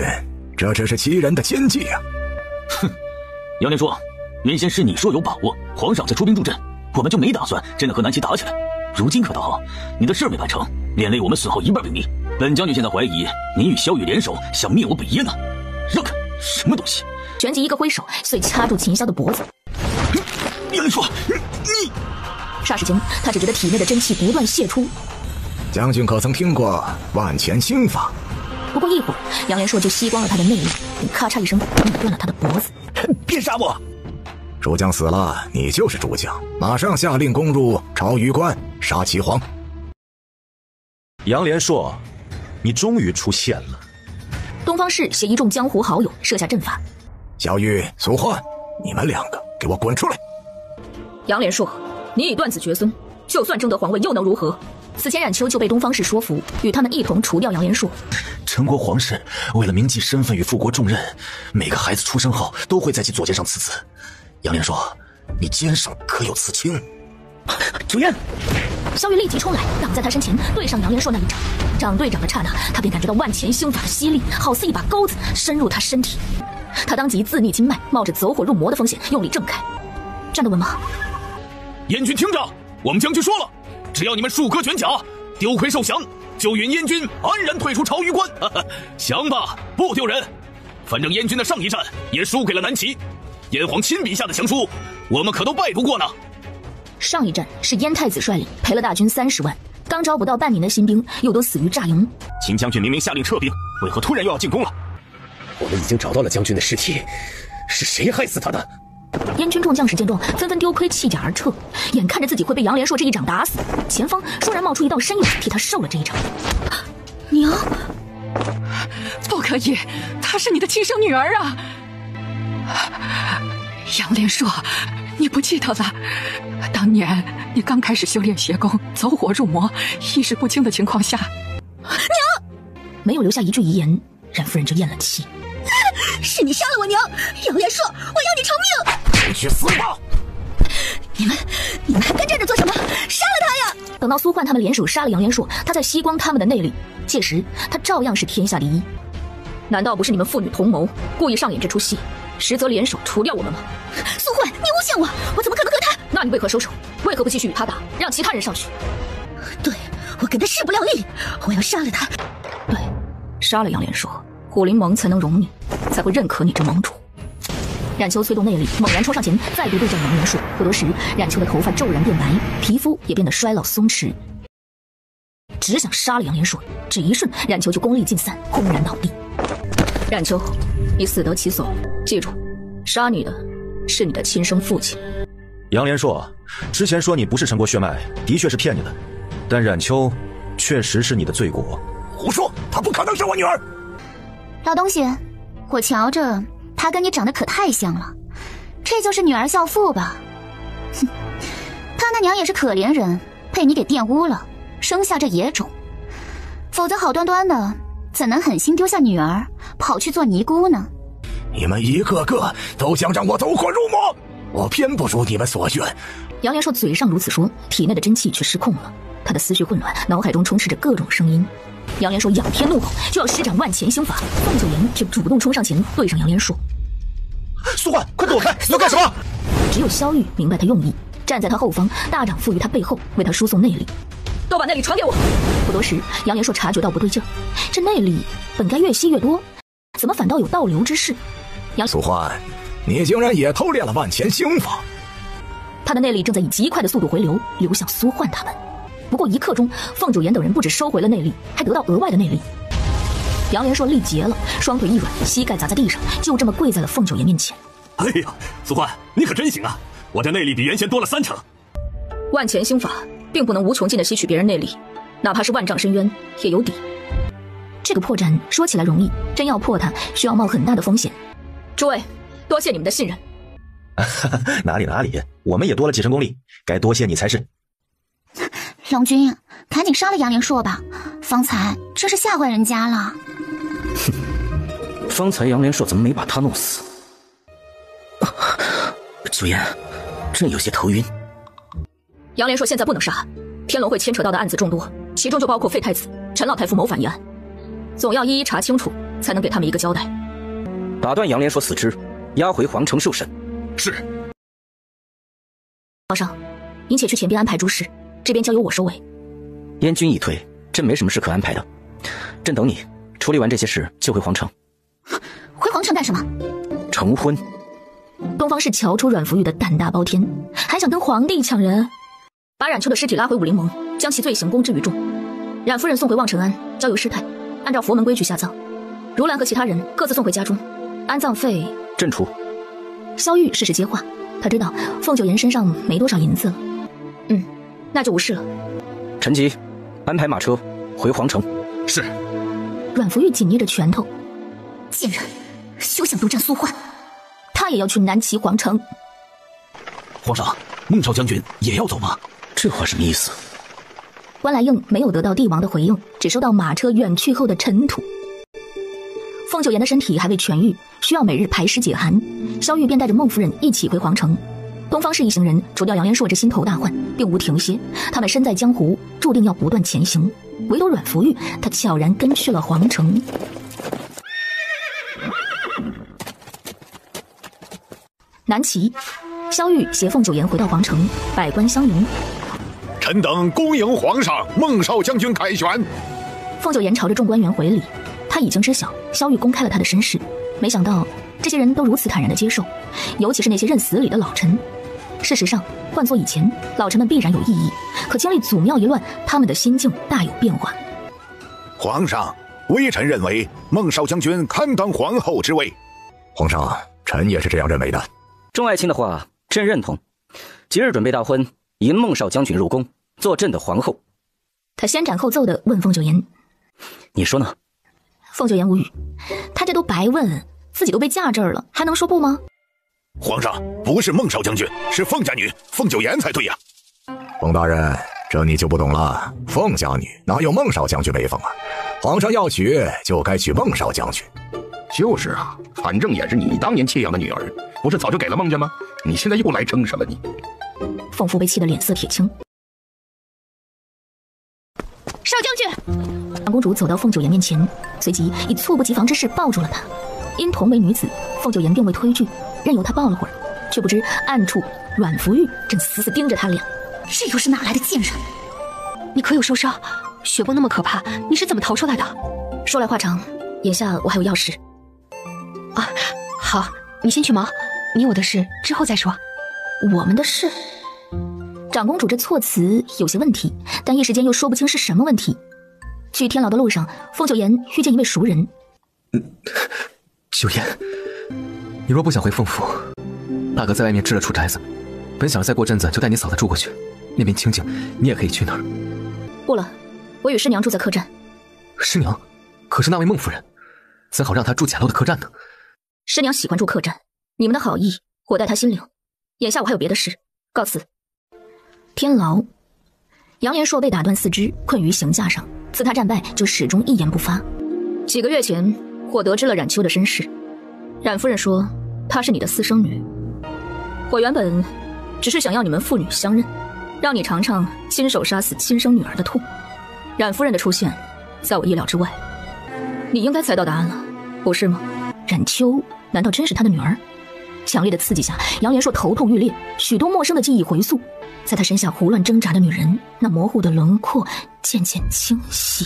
Speaker 8: 这只是欺人的奸计啊！
Speaker 10: 哼！杨连说，原先是你说有把握，皇上才出兵助阵，我们就没打算真的和南齐打起来。如今可倒，你的事没办成，连累我们损耗1半兵力。本将军现在怀疑你与萧雨联手，想灭我北燕呢。让开！什么东西？
Speaker 1: 旋即一个挥手，遂掐住秦霄的脖子。
Speaker 10: 杨连说，你……
Speaker 1: 霎时间，他只觉得体内的真气不断泄出。
Speaker 8: 将军可曾听过万钱心法？
Speaker 1: 不过一会儿，杨连硕就吸光了他的内力，并咔嚓一声拧断了他的脖子。
Speaker 11: 别杀我！
Speaker 8: 主将死了，你就是主将，马上下令攻入朝鱼关，杀齐皇。
Speaker 4: 杨连硕，你终于出现了。
Speaker 1: 东方氏携一众江湖好友设下阵法。
Speaker 8: 小玉、苏焕，你们2个给我滚出来！
Speaker 1: 杨连硕，你已断子绝孙，就算争得皇位又能如何？此前冉秋就被东方氏说服，与他们一同除掉杨连硕。
Speaker 10: 陈国皇室为了铭记身份与复国重任，每个孩子出生后都会在其左肩上刺字。杨连硕，你肩上可有刺青？
Speaker 11: 主任！
Speaker 1: 萧玉立即冲来，挡在他身前，对上杨连硕那一掌。掌对掌的刹那，他便感觉到万钱星法的吸力，好似一把钩子深入他身体。他当即自逆经脉，冒着走火入魔的风险，用力挣开。站得稳吗？
Speaker 10: 燕军听着，我们将军说了，只要你们束戈卷甲，丢盔受降，就允燕军安然退出朝鱼关。降吧，不丢人。反正燕军的上一战也输给了南齐，燕皇亲笔下的降书，我们可都拜读过呢。
Speaker 1: 上一战是燕太子率领赔了大军30万，刚招不到半年的新兵又都死于炸营。
Speaker 10: 秦将军明明下令撤兵，为何突然又要进攻了？
Speaker 5: 我们已经找到了将军的尸体，是谁害死他的？
Speaker 1: 燕军众将士见状，纷纷丢盔弃甲而撤，眼看着自己会被杨连硕这一掌打死，前方倏然冒出一道身影，替他受了这一掌。
Speaker 12: 娘，不可以，她是你的亲生女儿啊！杨连硕，你不记得了？当年你刚开始修炼邪功，走火入魔，意识不清的情况下，
Speaker 1: 娘没有留下一句遗言，冉夫人就咽了气。
Speaker 6: 是你杀了我娘，杨连硕，我要你偿命！
Speaker 8: 你去死吧！
Speaker 6: 你们还跟站着做什么？杀了他呀！
Speaker 1: 等到苏焕他们联手杀了杨连硕，他再吸光他们的内力，届时他照样是天下第一。难道不是你们父女同谋，故意上演这出戏，实则联手除掉我们吗？
Speaker 6: 苏焕，你诬陷我，我怎么可能和他？
Speaker 1: 那你为何收手？为何不继续与他打，让其他人上去？
Speaker 6: 对，我跟他势不两立，我要杀了他。
Speaker 1: 对，杀了杨连硕，虎灵盟才能容你，才会认可你这盟主。冉秋催动内力，猛然冲上前，再度对战杨连硕。不多时，冉秋的头发骤然变白，皮肤也变得衰老松弛，只想杀了杨连硕。只一瞬，冉秋就功力尽散，轰然倒地。冉秋，你死得其所，记住，杀你的是你的亲生父亲。
Speaker 4: 杨连硕，之前说你不是陈国血脉，的确是骗你的，但冉秋确实是你的罪过。
Speaker 8: 胡说，她不可能是我女儿。
Speaker 6: 老东西，我瞧着她跟你长得可太像了，这就是女儿孝妇吧？哼，她那娘也是可怜人，被你给玷污了，生下这野种，否则好端端的怎能狠心丢下女儿，跑去做尼姑呢？
Speaker 8: 你们一个个都想让我走火入魔，我偏不如你们所愿。
Speaker 1: 杨连硕嘴上如此说，体内的真气却失控了，他的思绪混乱，脑海中充斥着各种声音。杨连硕仰天怒吼，就要施展万钱星法，凤九言却主动冲上前对上杨连硕。
Speaker 8: 苏焕，快躲开！你要干什么？
Speaker 1: 只有萧玉明白他用意，站在他后方，大掌附于他背后，为他输送内力。都把内力传给我！不多时，杨连硕察觉到不对劲儿，这内力本该越吸越多，怎么反倒有倒流之势？
Speaker 8: 苏焕，你竟然也偷练了万钱星法！
Speaker 1: 他的内力正在以极快的速度回流，流向苏焕他们。不过一刻钟，凤九言等人不止收回了内力，还得到额外的内力。杨连硕力竭了，双腿一软，膝盖砸在地上，就这么跪在了凤九言面前。
Speaker 10: 哎呀，苏焕，你可真行啊！我这内力比原先多了3成。
Speaker 1: 万钱星法并不能无穷尽的吸取别人内力，哪怕是万丈深渊也有底。这个破绽说起来容易，真要破它，需要冒很大的风险。诸位，多谢你们的信任。
Speaker 4: 哪里，我们也多了几成功力，该多谢你才是。
Speaker 6: 郎君，赶紧杀了杨连硕吧，方才真是吓坏人家了。
Speaker 11: 方才杨连硕怎么没把他弄死？九言，朕有些头晕。
Speaker 1: 杨连硕现在不能杀，天龙会牵扯到的案子众多，其中就包括废太子、陈老太傅谋反一案，总要一一查清楚，才能给他们一个交代。
Speaker 11: 打断杨连硕死肢，押回皇城受审。
Speaker 10: 是。
Speaker 1: 皇上，您且去前边安排诸事，这边交由我收尾。
Speaker 11: 燕军已退，朕没什么事可安排的，朕等你处理完这些事就回皇城。
Speaker 6: 回皇城干什么？
Speaker 11: 成婚。
Speaker 1: 东方氏瞧出阮福玉的胆大包天，还想跟皇帝抢人，把冉秋的尸体拉回武陵盟，将其罪行公之于众。冉夫人送回望城庵，交由师太按照佛门规矩下葬。如兰和其他人各自送回家中，安葬费
Speaker 11: 朕出。
Speaker 1: 萧玉适时接话，他知道凤九言身上没多少银子了。那就无事了。
Speaker 11: 陈吉，安排马车回皇城。
Speaker 10: 是。
Speaker 1: 阮福玉紧捏着拳头，
Speaker 6: 贱人，休想独占苏焕！
Speaker 1: 他也要去南齐皇城。
Speaker 10: 皇上，孟少将军也要走吗？
Speaker 11: 这话什么意思？
Speaker 1: 关来应没有得到帝王的回应，只收到马车远去后的尘土。凤九言的身体还未痊愈，需要每日排湿解寒，萧玉便带着孟夫人一起回皇城。东方氏一行人除掉杨连硕这心头大患，并无停歇。他们身在江湖，注定要不断前行。唯独阮福玉，他悄然跟去了皇城。南齐，萧玉携凤九言回到皇城，百官相迎。
Speaker 13: 臣等恭迎皇上孟少将军凯旋。
Speaker 1: 凤九言朝着众官员回礼，他已经知晓萧玉公开了他的身世，没想到这些人都如此坦然地接受，尤其是那些认死理的老臣。事实上，换作以前，老臣们必然有异议，可经历祖庙一乱，他们的心境大有变化。
Speaker 13: 皇上，微臣认为孟少将军堪当皇后之位。
Speaker 8: 皇上，臣也是这样认为的。
Speaker 11: 众爱卿的话，朕认同。即日准备大婚，迎孟少将军入宫，做朕的皇后。
Speaker 1: 他先斩后奏地问凤九言：“
Speaker 11: 你说呢？”
Speaker 1: 凤九言无语，他这都白问，自己都被嫁这儿了，还能说不吗？
Speaker 13: 皇上，不是孟少将军，是凤家女凤九言才对呀。
Speaker 8: 凤大人，这你就不懂了。凤家女哪有孟少将军威风啊？皇上要娶就该娶孟少将军。
Speaker 5: 就是啊，反正也是你当年弃养的女儿，不是早就给了孟家吗？你现在又来争什么你？
Speaker 1: 凤夫被气得脸色铁青。
Speaker 6: 少将军，
Speaker 1: 长公主走到凤九言面前，随即以猝不及防之势抱住了她。因同为女子，凤九言并未推拒，任由她抱了会儿，却不知暗处阮福玉正死死盯着他俩。
Speaker 6: 这又是哪来的贱人？
Speaker 12: 你可有受伤？血崩那么可怕，你是怎么逃出来的？
Speaker 1: 说来话长，眼下我还有要事。
Speaker 12: 啊，好，你先去忙，你我的事之后再说。
Speaker 1: 我们的事？长公主这措辞有些问题，但一时间又说不清是什么问题。去天牢的路上，凤九言遇见一位熟人。
Speaker 14: 九言，你若不想回凤府，大哥在外面支了处宅子，本想再过阵子就带你嫂子住过去，那边清静，你也可以去那儿。
Speaker 1: 不了，我与师娘住在客栈。
Speaker 14: 师娘？可是那位孟夫人，怎好让她住简陋的客栈呢？
Speaker 1: 师娘喜欢住客栈，你们的好意我待她心领。眼下我还有别的事，告辞。天牢，杨连硕被打断四肢，困于刑架上，自他战败就始终一言不发。几个月前，我得知了冉秋的身世，冉夫人说她是你的私生女，我原本只是想要你们父女相认，让你尝尝亲手杀死亲生女儿的痛。冉夫人的出现在我意料之外，你应该猜到答案了，不是吗？冉秋难道真是他的女儿？强烈的刺激下，杨连硕头痛欲裂，许多陌生的记忆回溯，在他身下胡乱挣扎的女人，那模糊的轮廓渐渐清晰。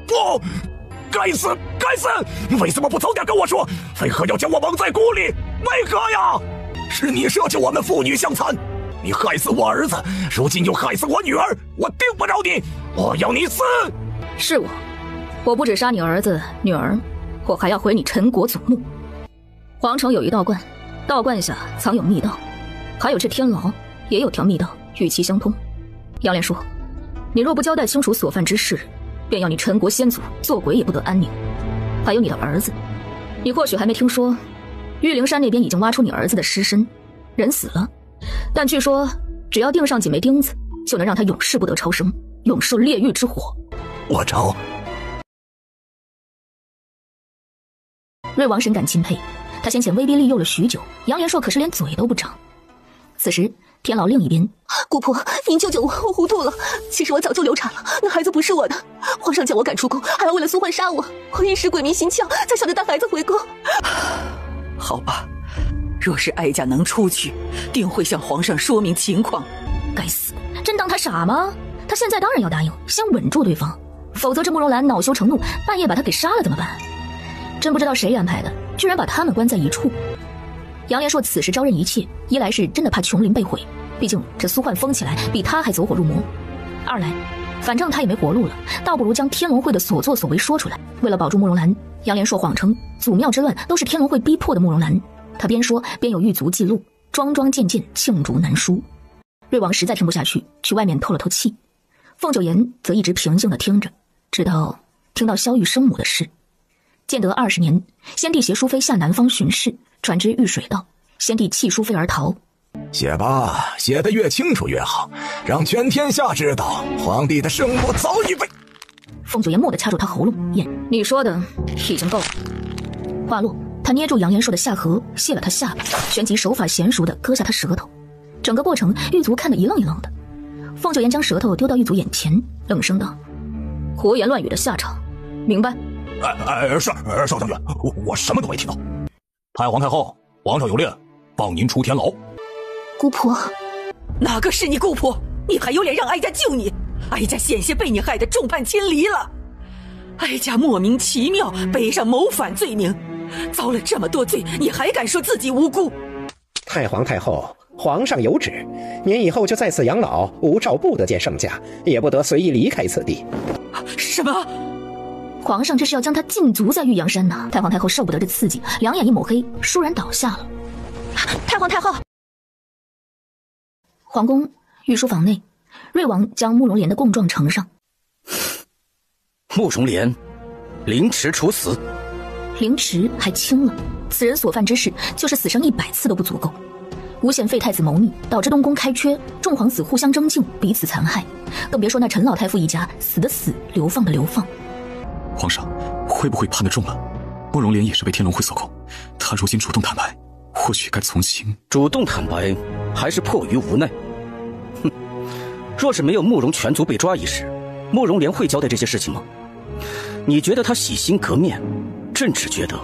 Speaker 8: 不，该死，该死！你为什么不早点跟我说？为何要将我蒙在鼓里？为何呀？是你舍弃我们父女相残，你害死我儿子，如今又害死我女儿，我定不饶你！我要你死！
Speaker 1: 是我不止杀你儿子女儿，我还要毁你陈国祖墓。皇城有一道观，道观下藏有密道，还有这天牢也有条密道与其相通。杨连硕，你若不交代清楚所犯之事，便要你陈国先祖做鬼也不得安宁。还有你的儿子，你或许还没听说，玉灵山那边已经挖出你儿子的尸身，人死了，但据说只要钉上几枚钉子，就能让他永世不得超生，永受炼狱之火。
Speaker 8: 我招。
Speaker 1: 瑞王深感钦佩，他先前威逼利诱了许久，杨连硕可是连嘴都不张。此时天牢另一边，
Speaker 7: 姑婆，您救救我，我糊涂了。其实我早就流产了，那孩子不是我的。皇上见我敢出宫，还要为了苏焕杀我，我一时鬼迷心窍，才想着带孩子回宫。
Speaker 12: 好吧，若是哀家能出去，定会向皇上说明情况。
Speaker 1: 该死，真当他傻吗？他现在当然要答应，先稳住对方，否则这慕容兰恼羞成怒，半夜把他给杀了怎么办？真不知道谁安排的，居然把他们关在一处。杨连硕此时招认一切，一来是真的怕琼林被毁，毕竟这苏焕疯起来比他还走火入魔；二来，反正他也没活路了，倒不如将天龙会的所作所为说出来。为了保住慕容兰，杨连硕谎称祖庙之乱都是天龙会逼迫的慕容兰。他边说边有狱卒记录，桩桩件件罄竹难书。瑞王实在听不下去，去外面透了透气。凤九言则一直平静地听着，直到听到萧玉生母的事。建德20年，先帝携淑妃下南方巡视，船只遇水道，先帝弃淑妃而逃。
Speaker 8: 写吧，写得越清楚越好，让全天下知道皇帝的生母早已被……
Speaker 1: 凤九言蓦地掐住他喉咙，你说的已经够了。话落，他捏住杨连硕的下颌，卸了他下巴，旋即手法娴熟地割下他舌头。整个过程，狱卒看得一愣一愣的。凤九言将舌头丢到狱卒眼前，冷声道：“胡言乱语的下场，明白？”
Speaker 8: 是少将军，我什么都没听到。太皇太后，皇上有令，放您出天牢。
Speaker 7: 姑婆，
Speaker 12: 哪个是你姑婆？你还有脸让哀家救你？哀家险些被你害得众叛亲离了。哀家莫名其妙背上谋反罪名，遭了这么多罪，你还敢说自己无辜？
Speaker 15: 太皇太后，皇上有旨，您以后就在此养老，无诏不得见圣驾，也不得随意离开此地。
Speaker 12: 什么？
Speaker 1: 皇上这是要将他禁足在玉阳山呢！太皇太后受不得这刺激，两眼一抹黑，倏然倒下了。太皇太后！皇宫御书房内，瑞王将慕容莲的供状呈上。
Speaker 11: 慕容莲，凌迟处死。
Speaker 1: 凌迟还轻了，此人所犯之事，就是死生100次都不足够。诬陷废太子谋逆，导致东宫开缺，众皇子互相争竞，彼此残害，更别说那陈老太傅一家死的死，流放的流放。
Speaker 3: 皇上会不会判得重了？慕容莲也是被天龙会所控，他如今主动坦白，或许该从轻。
Speaker 11: 主动坦白，还是迫于无奈？哼，若是没有慕容全族被抓一事，慕容莲会交代这些事情吗？你觉得他洗心革面，朕只觉得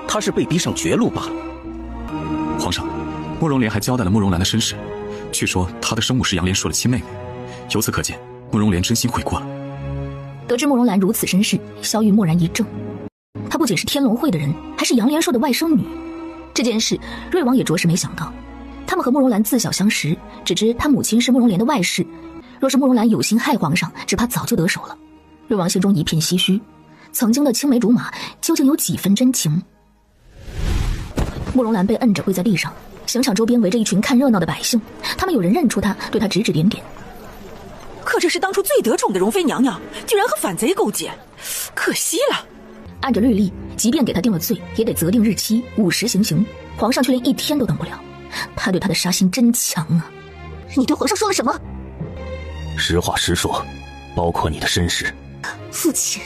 Speaker 11: 他是被逼上绝路罢了。
Speaker 3: 皇上，慕容莲还交代了慕容兰的身世，据说她的生母是杨连硕的亲妹妹，由此可见，慕容莲真心悔过了。
Speaker 1: 得知慕容兰如此身世，萧玉蓦然一怔。她不仅是天龙会的人，还是杨连硕的外甥女。这件事，瑞王也着实没想到。他们和慕容兰自小相识，只知她母亲是慕容莲的外室。若是慕容兰有心害皇上，只怕早就得手了。瑞王心中一片唏嘘，曾经的青梅竹马，究竟有几分真情？慕容兰被摁着跪在地上，刑场周边围着一群看热闹的百姓，他们有人认出她，对她指指点点。
Speaker 12: 可这是当初最得宠的容妃娘娘，居然和反贼勾结，可惜了。
Speaker 1: 按着律例，即便给她定了罪，也得择定日期午时行刑，皇上却连1天都等不了。他对她的杀心真强啊！
Speaker 7: 你对皇上说了什么？
Speaker 4: 实话实说，包括你的身世。
Speaker 7: 父亲，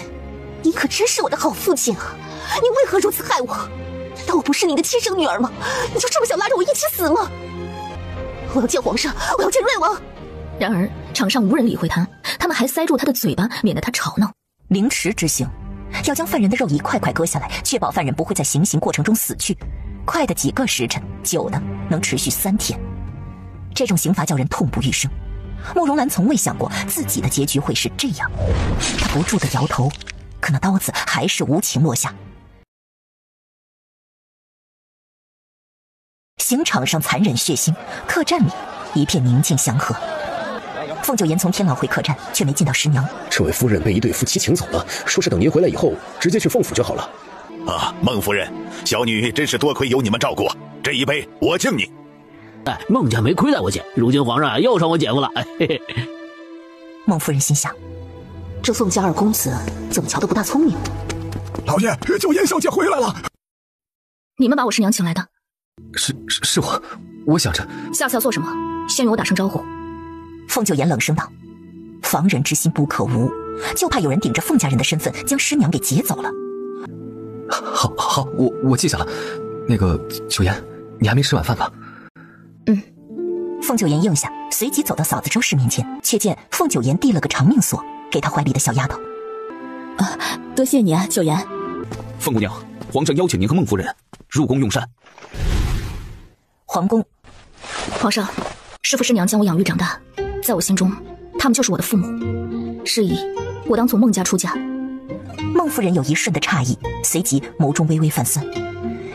Speaker 7: 您可真是我的好父亲啊！你为何如此害我？难道我不是你的亲生女儿吗？你就这么想拉着我一起死吗？我要见皇上，我要见瑞王。
Speaker 1: 然而场上无人理会他，他们还塞住他的嘴巴，免得他吵闹。
Speaker 16: 凌迟之刑，要将犯人的肉一块块割下来，确保犯人不会在行刑过程中死去。快的几个时辰，久的能持续3天。这种刑罚叫人痛不欲生。慕容兰从未想过自己的结局会是这样，她不住地摇头，可那刀子还是无情落下。刑场上残忍血腥，客栈里一片宁静祥和。凤九言从天牢回客栈，却没见到师娘。
Speaker 15: 这位夫人被一对夫妻请走了，说是等您回来以后直接去凤府就好了。
Speaker 13: 啊，孟夫人，小女真是多亏有你们照顾，这一杯我敬你。
Speaker 17: 哎，孟家没亏待我姐，如今皇上又赏我姐夫了。哎嘿嘿。
Speaker 16: 孟夫人心想，
Speaker 7: 这凤家二公子怎么瞧得不大聪明？
Speaker 8: 老爷，九言小姐回来了。
Speaker 1: 你们把我师娘请来的？
Speaker 14: 是我想着
Speaker 1: 下次要做什么，先与我打声招呼。
Speaker 16: 凤九言冷声道：“防人之心不可无，就怕有人顶着凤家人的身份将师娘给劫走了。”
Speaker 14: 好，我记下了。那个九言，你还没吃晚饭吧？
Speaker 16: 凤九言应下，随即走到嫂子周氏面前，却见凤九言递了个长命锁给他怀里的小丫头。
Speaker 1: 多谢你啊，九言。
Speaker 10: 凤姑娘，皇上邀请您和孟夫人入宫用膳。
Speaker 16: 皇宫，
Speaker 1: 皇上，师父师娘将我养育长大，在我心中，他们就是我的父母。是以，我当从孟家出嫁。
Speaker 16: 孟夫人有一瞬的诧异，随即眸中微微泛酸。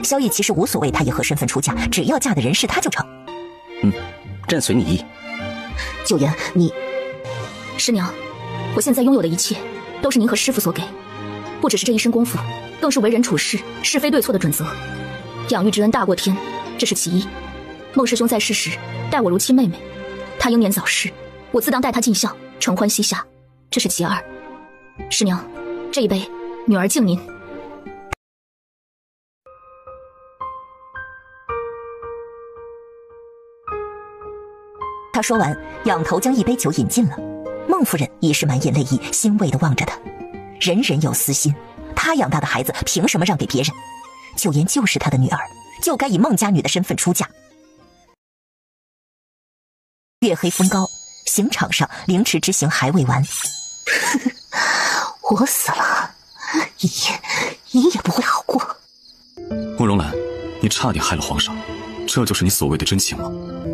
Speaker 16: 萧逸其实无所谓，她以何身份出嫁，只要嫁的人是她就成。
Speaker 11: 朕随你意。
Speaker 7: 九言，你
Speaker 1: 师娘，我现在拥有的一切，都是您和师父所给，不只是这一身功夫，更是为人处事是非对错的准则。养育之恩大过天，这是其一。孟师兄在世时待我如亲妹妹，他英年早逝，我自当待他尽孝，承欢膝下，这是其二。师娘，这一杯，女儿敬您。
Speaker 16: 他说完，仰头将一杯酒饮尽了。孟夫人已是满眼泪意，欣慰地望着他。人人有私心，他养大的孩子凭什么让给别人？九言就是他的女儿，就该以孟家女的身份出嫁。月黑风高，刑场上凌迟之刑还未完。
Speaker 7: 我死了，你也不会好过。
Speaker 3: 慕容兰，你差点害了皇上，这就是你所谓的真情吗？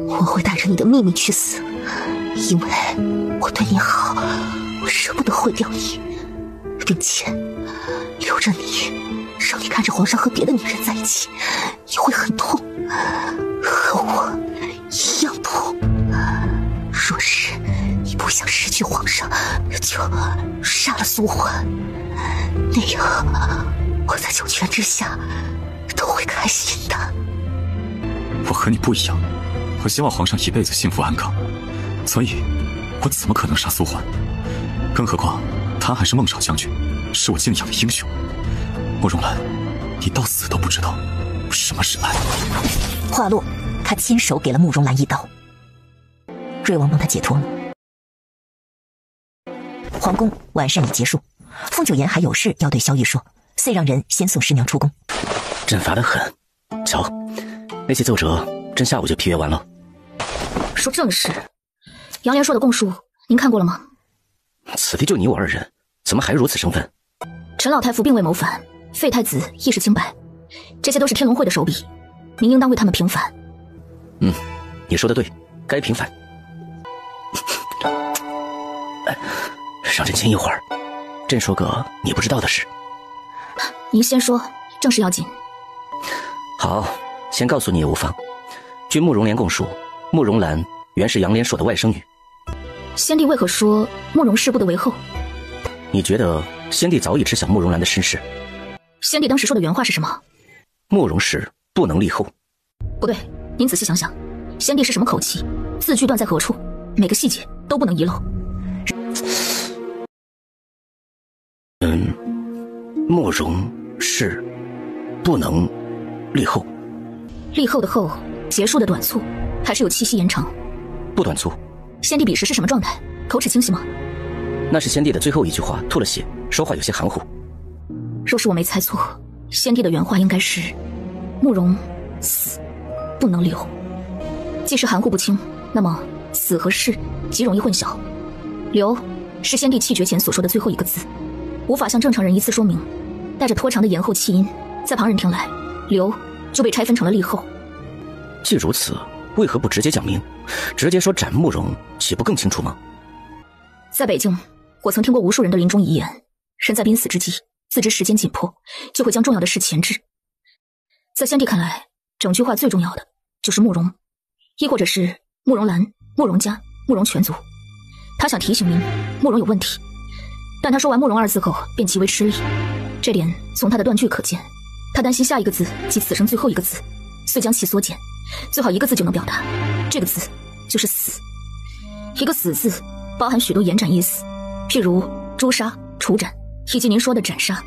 Speaker 7: 我会带着你的秘密去死，因为我对你好，我舍不得毁掉你，并且留着你，让你看着皇上和别的女人在一起，你会很痛，和我一样痛。若是你不想失去皇上，就杀了苏焕，那样我在九泉之下都会开心的。
Speaker 3: 我和你不一样，我希望皇上一辈子幸福安康，所以我怎么可能杀苏焕？更何况他还是孟少将军，是我敬仰的英雄。慕容兰，你到死都不知道什么是爱。
Speaker 16: 话落，他亲手给了慕容兰一刀。瑞王帮他解脱了。皇宫晚膳已结束，凤九言还有事要对萧玉说，遂让人先送师娘出宫。
Speaker 11: 朕乏得很，瞧，那些奏折，朕下午就批阅完了。
Speaker 1: 说正事，杨莲说的供述，您看过了吗？
Speaker 11: 此地就你我二人，怎么还如此生分？
Speaker 1: 陈老太傅并未谋反，废太子亦是清白，这些都是天龙会的手笔，您应当为他们平反。
Speaker 11: 你说的对，该平反。让朕静一会儿，朕说个你不知道的事。
Speaker 1: 您先说，正事要紧。
Speaker 11: 好，先告诉你也无妨。据慕容莲供述，慕容兰原是杨莲所的外甥女。
Speaker 1: 先帝为何说慕容氏不得为后？
Speaker 11: 你觉得先帝早已知晓慕容兰的身世？
Speaker 1: 先帝当时说的原话是什么？
Speaker 11: 慕容氏不能立后。
Speaker 1: 不对，您仔细想想，先帝是什么口气？字句断在何处？每个细节都不能遗漏。
Speaker 11: 慕容氏不能立后。
Speaker 1: 立后的后，结束的短促，还是有气息延长？
Speaker 11: 不短促。
Speaker 1: 先帝彼时是什么状态？口齿清晰吗？
Speaker 11: 那是先帝的最后一句话，吐了血，说话有些含糊。
Speaker 1: 若是我没猜错，先帝的原话应该是：慕容死不能留。既是含糊不清，那么死和是极容易混淆。留是先帝气绝前所说的最后一个字，无法像正常人一次说明，带着拖长的延后气音，在旁人听来，留就被拆分成了立后。
Speaker 11: 既如此，为何不直接讲明，直接说斩慕容，岂不更清楚吗？
Speaker 1: 在北京，我曾听过无数人的临终遗言，人在濒死之际，自知时间紧迫，就会将重要的事前置。在先帝看来，整句话最重要的就是慕容，亦或者是慕容兰、慕容家、慕容全族。他想提醒您，慕容有问题，但他说完慕容二字后便极为吃力，这点从他的断句可见。他担心下一个字即此生最后一个字，遂将其缩减，最好一个字就能表达，这个字就是死。一个死字包含许多延展意思，譬如诛杀、处斩，以及您说的斩杀。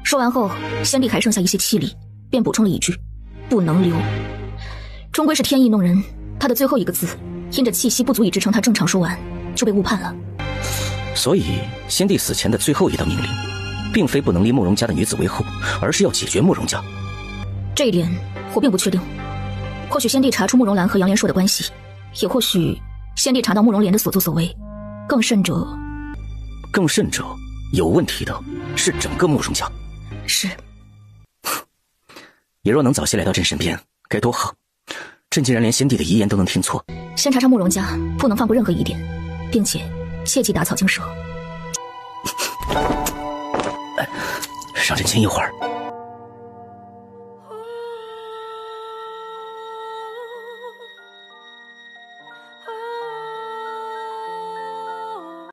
Speaker 1: 说完后，先帝还剩下一些气力，便补充了一句：不能留。终归是天意弄人，他的最后一个字因着气息不足以支撑他正常说完，就被误判了。
Speaker 11: 所以先帝死前的最后一道命令，并非不能立慕容家的女子为后，而是要解决慕容家。
Speaker 1: 这一点我并不确定，或许先帝查出慕容兰和杨连硕的关系，也或许先帝查到慕容莲的所作所为，更甚者，有问题的是整个慕容家。是。
Speaker 11: 也若能早些来到朕身边，该多好！朕竟然连先帝的遗言都能听错。
Speaker 1: 先查查慕容家，不能放过任何一点，并且切忌打草惊蛇。
Speaker 11: 让朕静一会儿。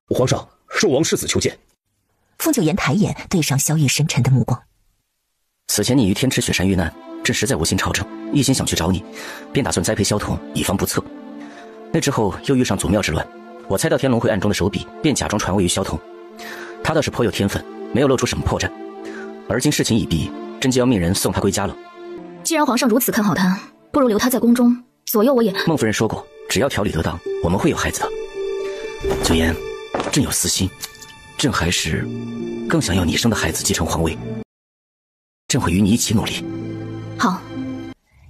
Speaker 9: 皇上，寿王世子求见。
Speaker 16: 凤九言抬眼对上萧玉深沉的目光。
Speaker 11: 此前你于天池雪山遇难，朕实在无心朝政，一心想去找你，便打算栽培萧统，以防不测。那之后又遇上祖庙之乱，我猜到天龙会暗中的手笔，便假装传位于萧统。他倒是颇有天分，没有露出什么破绽。而今事情已毕，朕就要命人送他归家了。
Speaker 1: 既然皇上如此看好他，不如留他在宫中，左右我也。
Speaker 11: 孟夫人说过，只要调理得当，我们会有孩子的。九言，朕有私心，朕还是更想要你生的孩子继承皇位。朕会与你一起努力。
Speaker 1: 好。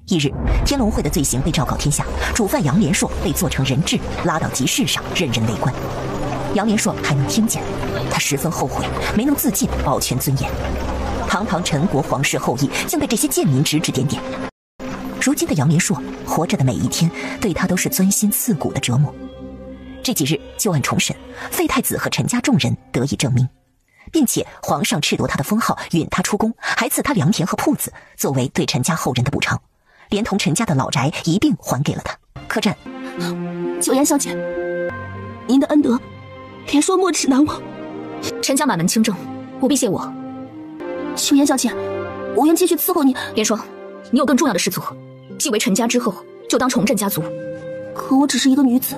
Speaker 16: 一日，天龙会的罪行被昭告天下，主犯杨连硕被做成人质，拉到集市上，任人围观。杨连硕还能听见，他十分后悔，没能自尽，保全尊严。堂堂陈国皇室后裔，竟被这些贱民指指点点。如今的杨连硕，活着的每一天，对他都是钻心刺骨的折磨。这几日旧案重审，废太子和陈家众人得以正名，并且皇上褫夺他的封号，允他出宫，还赐他良田和铺子，作为对陈家后人的补偿，连同陈家的老宅一并还给了他。客栈，
Speaker 7: 九言小姐，您的恩德，连硕没齿难忘。
Speaker 1: 陈家满门清正，不必谢我。
Speaker 7: 九言小姐，我愿继续伺候你。
Speaker 1: 连硕，你有更重要的事做，继为陈家之后，就当重振家族。
Speaker 7: 可我只是一个女子。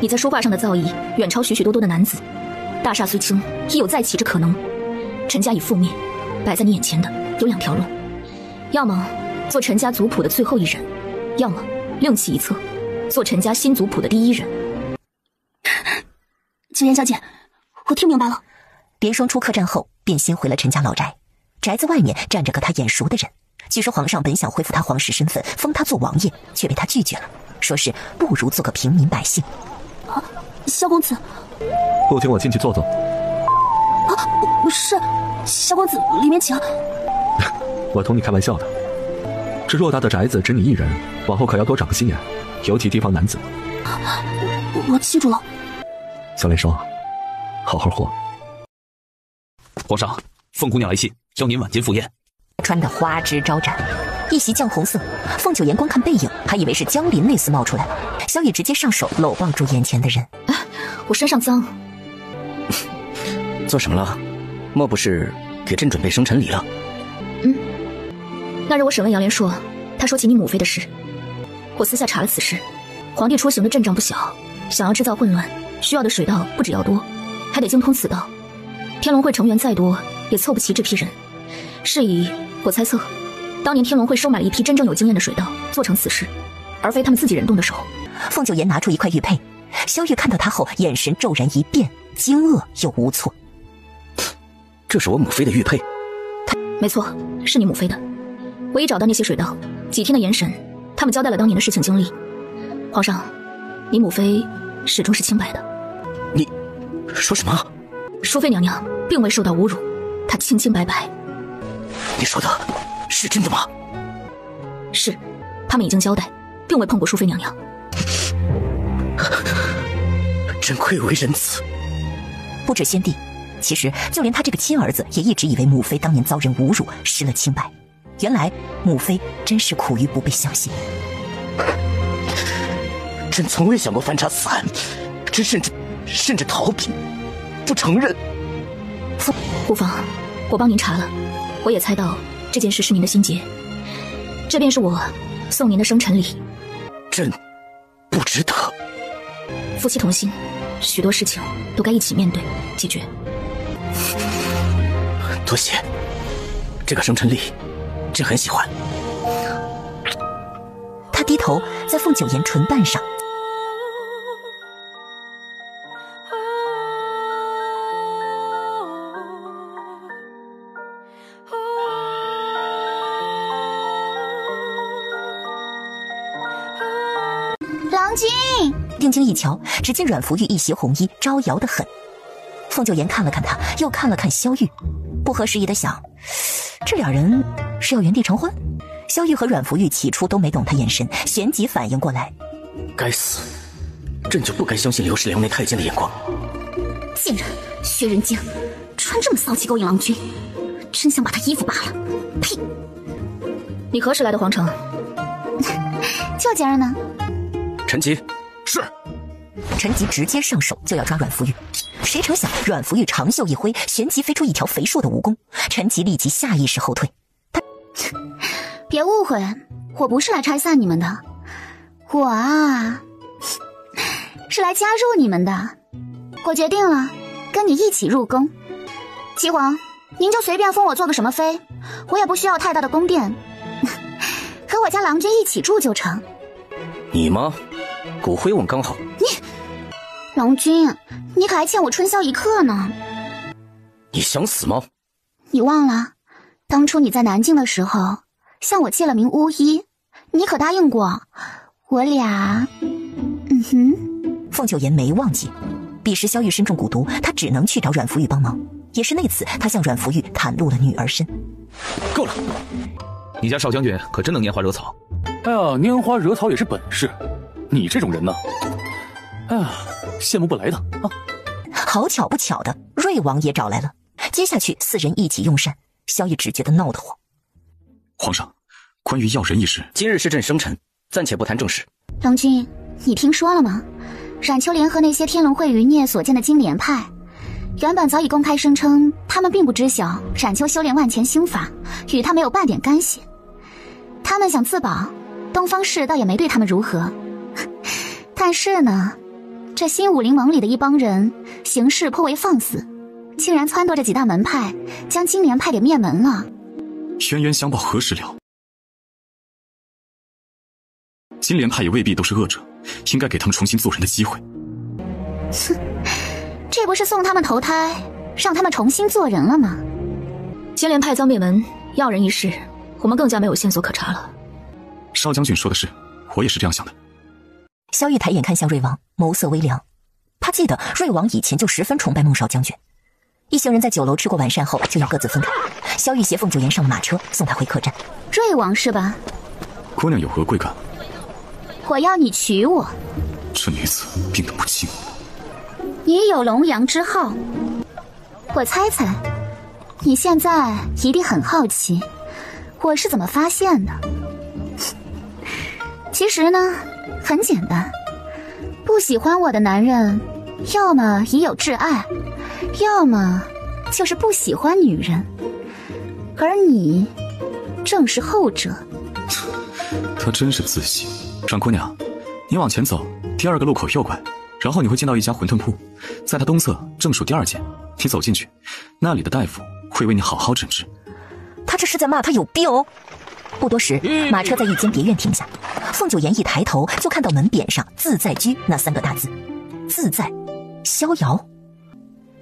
Speaker 1: 你在说话上的造诣远超许许多多的男子，大厦虽倾，亦有再起之可能。陈家已覆灭，摆在你眼前的有两条路，要么做陈家族谱的最后一人，要么另起一策，做陈家新族谱的第一人。
Speaker 7: 九言小姐，我听明白了。
Speaker 16: 连双出客栈后，便先回了陈家老宅。宅子外面站着个他眼熟的人，据说皇上本想恢复他皇室身份，封他做王爷，却被他拒绝了，说是不如做个平民百姓。
Speaker 7: 萧公子，
Speaker 14: 不请我进去坐坐。
Speaker 7: 是，萧公子里面请。
Speaker 14: 我同你开玩笑的。这偌大的宅子只你一人，往后可要多长个心眼，尤其提防男子。
Speaker 7: 我记住了。
Speaker 14: 小连双，好好活。
Speaker 10: 皇上，凤姑娘来信，邀您晚间赴宴。
Speaker 16: 穿得花枝招展，一袭绛红色，凤九言光看背影，还以为是江林类似冒出来。萧雨直接上手搂抱住眼前的人。
Speaker 1: 我身上脏。
Speaker 11: 做什么了？莫不是给朕准备生辰礼了？
Speaker 1: 那日我审问杨连硕，他说起你母妃的事，我私下查了此事。皇帝出行的阵仗不小，想要制造混乱，需要的水道不只要多，还得精通此道。天龙会成员再多，也凑不齐这批人。是以我猜测，当年天龙会收买了一批真正有经验的水道，做成此事，而非他们自己人动的手。
Speaker 16: 凤九言拿出一块玉佩，萧玉看到他后，眼神骤然一变，惊愕又无措。
Speaker 11: 这是我母妃的玉佩。
Speaker 1: 没错，是你母妃的。我已找到那些水道，几天的严审，他们交代了当年的事情经历。皇上，你母妃始终是清白的。
Speaker 11: 你说什么？
Speaker 1: 淑妃娘娘并未受到侮辱，她清清白白。
Speaker 11: 你说的是真的吗？
Speaker 1: 是，他们已经交代，并未碰过淑妃娘娘。
Speaker 11: 真愧为人子。
Speaker 16: 不止先帝，其实就连他这个亲儿子也一直以为母妃当年遭人侮辱，失了清白。原来母妃真是苦于不被相信。
Speaker 11: 朕从未想过翻查此案，朕甚至逃避，不承认。
Speaker 1: 不妨，我帮您查了，我也猜到这件事是您的心结，这便是我送您的生辰礼。
Speaker 11: 朕不值得。
Speaker 1: 夫妻同心，许多事情都该一起面对解决。
Speaker 11: 多谢，这个生辰礼，朕很喜欢。
Speaker 16: 他低头在凤九言唇瓣上
Speaker 6: 郎君。
Speaker 16: 定睛一瞧，只见阮福玉一袭红衣，招摇得很。凤九言看了看他，又看了看萧玉，不合时宜地想，这俩人是要原地成婚？萧玉和阮福玉起初都没懂他眼神，旋即反应过来，
Speaker 11: 该死，朕就不该相信刘氏梁内太监的眼光。
Speaker 6: 贱人，薛仁静，穿这么骚气勾引郎君，真想把他衣服扒了。呸！
Speaker 1: 你何时来的皇城？
Speaker 6: 就今儿呢。
Speaker 11: 陈吉。
Speaker 10: 是。
Speaker 16: 陈吉直接上手就要抓阮福玉，谁成想阮福玉长袖一挥，旋即飞出一条肥硕的蜈蚣。陈吉立即下意识后退。
Speaker 6: 别误会，我不是来拆散你们的，我啊是来加入你们的。我决定了，跟你一起入宫。齐皇，您就随便封我做个什么妃，我也不需要太大的宫殿，和我家郎君一起住就成。
Speaker 11: 你吗？骨灰瓮刚好。
Speaker 6: 郎君，你可还欠我春宵一刻呢。
Speaker 11: 你想死吗？
Speaker 6: 你忘了，当初你在南境的时候，向我借了名巫医，你可答应过我俩。
Speaker 16: 凤九言没忘记，彼时萧玉身中蛊毒，他只能去找阮福玉帮忙。也是那次，他向阮福玉袒露了女儿身。
Speaker 10: 够了，你家少将军可真能拈花惹草。
Speaker 18: 哎呀，拈花惹草也是本事，你这种人呢，哎呀，羡慕不来的啊！
Speaker 16: 好巧不巧的，瑞王也找来了。接下去四人一起用膳，萧玉只觉得闹得慌。
Speaker 3: 皇上，关于要人一事，
Speaker 11: 今日是朕生辰，暂且不谈正事。
Speaker 6: 郎君，你听说了吗？冉秋莲和那些天龙会余孽所见的金莲派，原本早已公开声称他们并不知晓冉秋修炼万钱心法，与他没有半点干系。他们想自保，东方氏倒也没对他们如何。但是呢，这新武林盟里的一帮人行事颇为放肆，竟然撺掇着几大门派将金莲派给灭门了。
Speaker 3: 冤冤相报何时了？金莲派也未必都是恶者，应该给他们重新做人的机会。
Speaker 6: 哼，这不是送他们投胎，让他们重新做人了吗？
Speaker 1: 金莲派遭灭门，要人一事，我们更加没有线索可查了。
Speaker 3: 少将军说的是，我也是这样想的。
Speaker 16: 萧玉抬眼看向瑞王，眸色微凉。他记得瑞王以前就十分崇拜孟少将军。一行人在酒楼吃过晚膳后，就要各自分开。萧玉携凤九言上了马车，送他回客栈。
Speaker 6: 瑞王是吧？
Speaker 3: 姑娘有何贵干？
Speaker 6: 我要你娶我。
Speaker 3: 这女子病得不轻。
Speaker 6: 你有龙阳之好。我猜猜，你现在一定很好奇，我是怎么发现的。其实呢，很简单，不喜欢我的男人，要么已有挚爱，要么就是不喜欢女人，而你正是后者。
Speaker 3: 他真是自信。阮姑娘，你往前走，第二个路口右拐，然后你会见到一家馄饨铺，在它东侧正数第二间，你走进去，那里的大夫会为你好好诊治。
Speaker 16: 他这是在骂他有病。不多时，马车在一间别院停下，凤九言一抬头就看到门匾上自在居那3个大字，自在逍遥。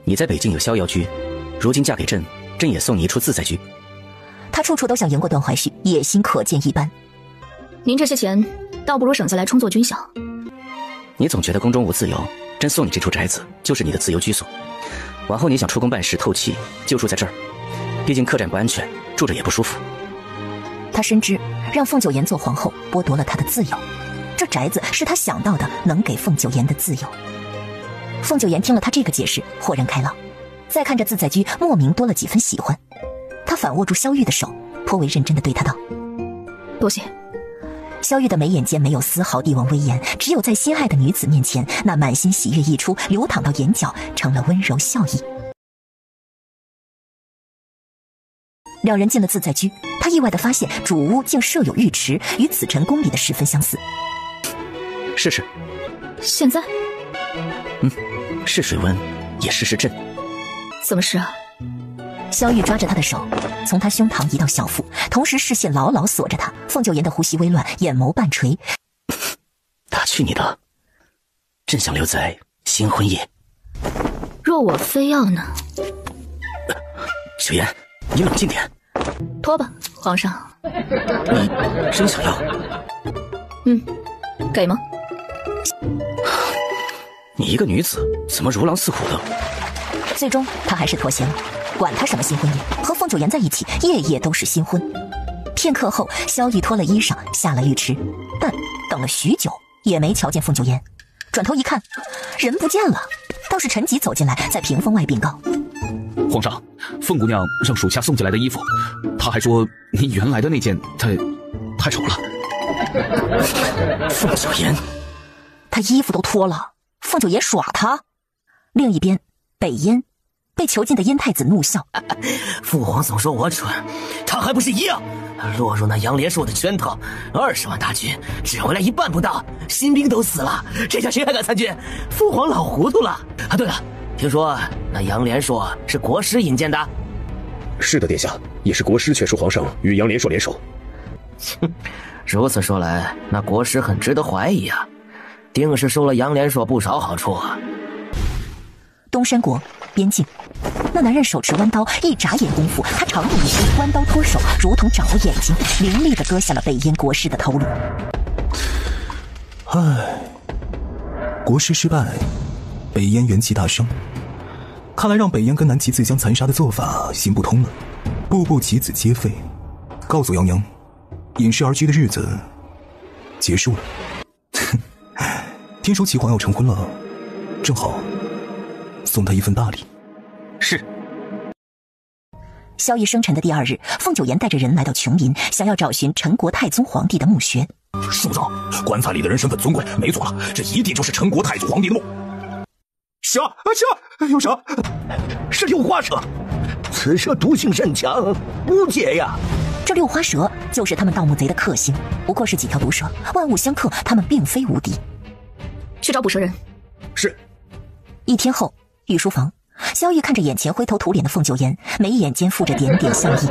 Speaker 11: 你在北境有逍遥居，如今嫁给朕，朕也送你一处自在居。
Speaker 16: 他处处都想赢过段怀旭，野心可见一斑。
Speaker 1: 您这些钱，倒不如省下来充作军饷。
Speaker 11: 你总觉得宫中无自由，真送你这处宅子就是你的自由居所。往后你想出宫办事透气，就住在这儿。毕竟客栈不安全，住着也不舒服。
Speaker 16: 他深知让凤九妍做皇后，剥夺了他的自由。这宅子是他想到的能给凤九妍的自由。凤九妍听了他这个解释，豁然开朗。再看着自在居，莫名多了几分喜欢。他反握住萧玉的手，颇为认真地对他道：“
Speaker 1: 多谢。”
Speaker 16: 萧玉的眉眼间没有丝毫帝王威严，只有在心爱的女子面前，那满心喜悦溢出，流淌到眼角，成了温柔笑意。两人进了自在居，他意外地发现主屋竟设有浴池，与紫晨宫里的十分相似。
Speaker 11: 试试。
Speaker 1: 现在？
Speaker 11: 试水温，也试试朕。
Speaker 1: 怎么试啊？
Speaker 16: 萧玉抓着他的手，从他胸膛移到小腹，同时视线牢牢锁着他。凤九妍的呼吸微乱，眼眸半垂。
Speaker 11: 打去你的！朕想留在新婚夜。
Speaker 1: 若我非要呢？
Speaker 11: 九妍，你冷静点。
Speaker 1: 脱吧，皇上。
Speaker 11: 你真想要？
Speaker 1: 给吗？
Speaker 11: 你一个女子，怎么如狼似虎的？
Speaker 16: 最终他还是妥协了，管他什么新婚夜，和凤九妍在一起，夜夜都是新婚。片刻后，萧玉脱了衣裳，下了浴池，但等了许久也没瞧见凤九妍。转头一看，人不见了，倒是陈吉走进来，在屏风外禀告：
Speaker 10: 皇上，凤姑娘让属下送进来的衣服，她还说您原来的那件太丑了。
Speaker 11: 凤九妍，
Speaker 16: 他衣服都脱了，凤九妍耍他。另一边，北燕被囚禁的燕太子怒笑：
Speaker 19: 父皇总说我蠢，他还不是一样，落入那杨连硕的圈套。20万大军只回来一半不到，新兵都死了，这下谁还敢参军？父皇老糊涂了啊！对了，听说那杨连硕是国师引荐的。
Speaker 8: 是的，殿下，也是国师劝说皇上与杨连硕联手。
Speaker 19: 如此说来，那国师很值得怀疑啊，定是收了杨连硕不少好处啊。
Speaker 16: 东山国边境，那男人手持弯刀，一眨眼功夫，他长弩一挥，弯刀脱手，如同长了眼睛，凌厉地割下了北燕国师的头颅。
Speaker 2: 国师失败，北燕元气大伤。看来让北燕跟南齐自相残杀的做法行不通了，步步棋子皆废。告诉杨洋，隐世而居的日子结束了。听说齐皇要成婚了，正好送他一份大礼。
Speaker 11: 是。
Speaker 16: 萧逸生辰的第2日，凤九妍带着人来到琼林，想要找寻陈国太宗皇帝的墓穴。
Speaker 8: 圣上，棺材里的人身份尊贵，没错了，这一定就是陈国太祖皇帝的墓。
Speaker 13: 蛇，有蛇，
Speaker 9: 是六花蛇，此蛇毒性甚强，无解呀。
Speaker 16: 这六花蛇就是他们盗墓贼的克星，不过是几条毒蛇，万物相克，他们并非无敌。
Speaker 1: 去找捕蛇人。
Speaker 8: 是。
Speaker 16: 1天后，御书房，萧逸看着眼前灰头土脸的凤九妍，眉眼间附着点点笑意。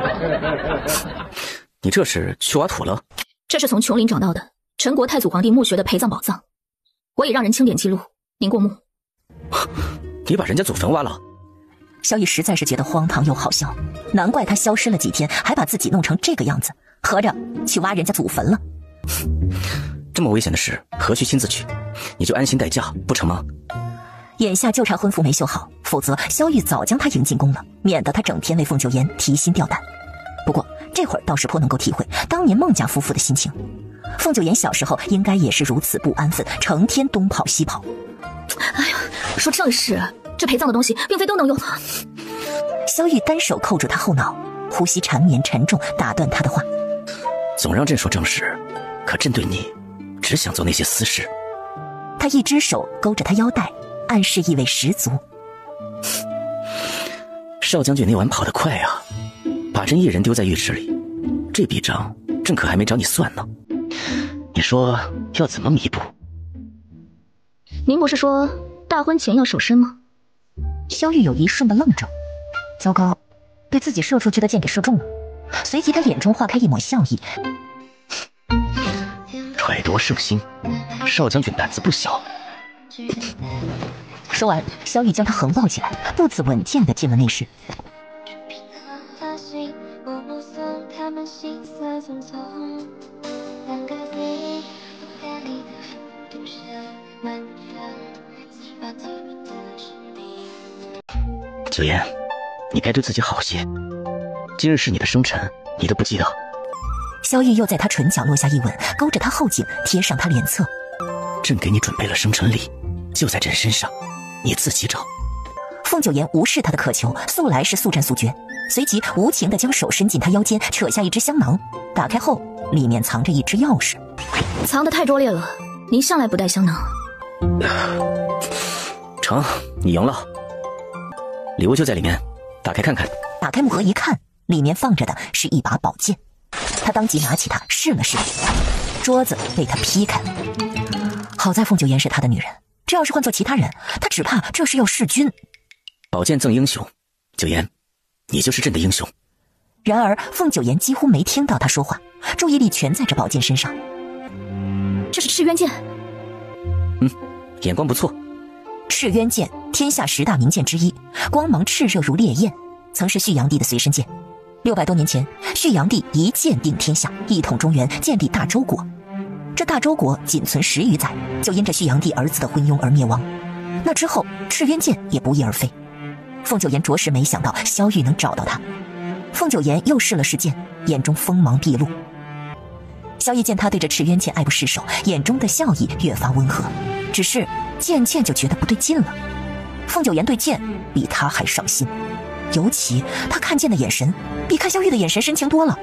Speaker 11: 你这是去挖土了？
Speaker 1: 这是从琼林找到的陈国太祖皇帝墓穴的陪葬宝藏，我已让人清点记录，您过目。
Speaker 11: 你把人家祖坟挖了？
Speaker 16: 萧逸实在是觉得荒唐又好笑，难怪他消失了几天，还把自己弄成这个样子，合着去挖人家祖坟了。
Speaker 11: 这么危险的事，何须亲自去？你就安心待嫁，不成吗？
Speaker 16: 眼下就差婚服没绣好，否则萧逸早将他迎进宫了，免得他整天为凤九妍提心吊胆。不过这会儿倒是颇能够体会当年孟家夫妇的心情。凤九妍小时候应该也是如此不安分，成天东跑西跑。
Speaker 1: 哎呀，说正事，这陪葬的东西并非都能用。
Speaker 16: 萧逸单手扣住他后脑，呼吸缠绵沉重，打断他的话：
Speaker 11: 总让朕说正事，可朕对你只想做那些私事。
Speaker 16: 他一只手勾着他腰带，暗示意味十足。
Speaker 11: 少将军那晚跑得快啊，把朕一人丢在浴池里，这笔账朕可还没找你算呢。你说要怎么弥补？
Speaker 1: 您不是说大婚前要守身吗？
Speaker 16: 萧玉有一瞬的愣怔，糟糕，被自己射出去的箭给射中了。随即他眼中化开一抹笑意。
Speaker 11: 揣度圣心，少将军胆子不小。
Speaker 16: 说完，萧玉将他横抱起来，步子稳健地进了内室。
Speaker 20: 他们行色匆匆，两个你不该理的浮生漫长，细胞记录的是你。
Speaker 11: 九言，你该对自己好些。今日是你的生辰，你都不记得。
Speaker 16: 萧玉又在他唇角落下一吻，勾着他后颈，贴上他脸侧。
Speaker 11: 朕给你准备了生辰礼，就在朕身上，你自己找。
Speaker 16: 凤九言无视他的渴求，素来是速战速决，随即无情地将手伸进他腰间，扯下一只香囊，打开后里面藏着一只钥匙。
Speaker 1: 藏得太拙劣了，您向来不带香囊。
Speaker 11: 成，你赢了。礼物就在里面，打开看看。
Speaker 16: 打开木盒一看，里面放着的是一把宝剑。他当即拿起它试了试，桌子被他劈开了。好在凤九言是他的女人，这要是换做其他人，他只怕这是要弑君。
Speaker 11: 宝剑赠英雄，九言，你就是朕的英雄。
Speaker 16: 然而凤九言几乎没听到他说话，注意力全在这宝剑身上。
Speaker 1: 这是赤渊剑。
Speaker 11: 眼光不错。
Speaker 16: 赤渊剑，天下10大名剑之一，光芒炽热如烈焰，曾是旭阳帝的随身剑。600多年前，旭阳帝一剑定天下，一统中原，建立大周国。这大周国仅存10余载，就因着旭阳帝儿子的昏庸而灭亡。那之后，赤渊剑也不翼而飞。凤九言着实没想到萧玉能找到他。凤九言又试了试剑，眼中锋芒毕露。萧玉见他对着赤渊剑爱不释手，眼中的笑意越发温和，只是渐渐就觉得不对劲了。凤九言对剑比他还上心，尤其他看剑的眼神比看萧玉的眼神深情多了。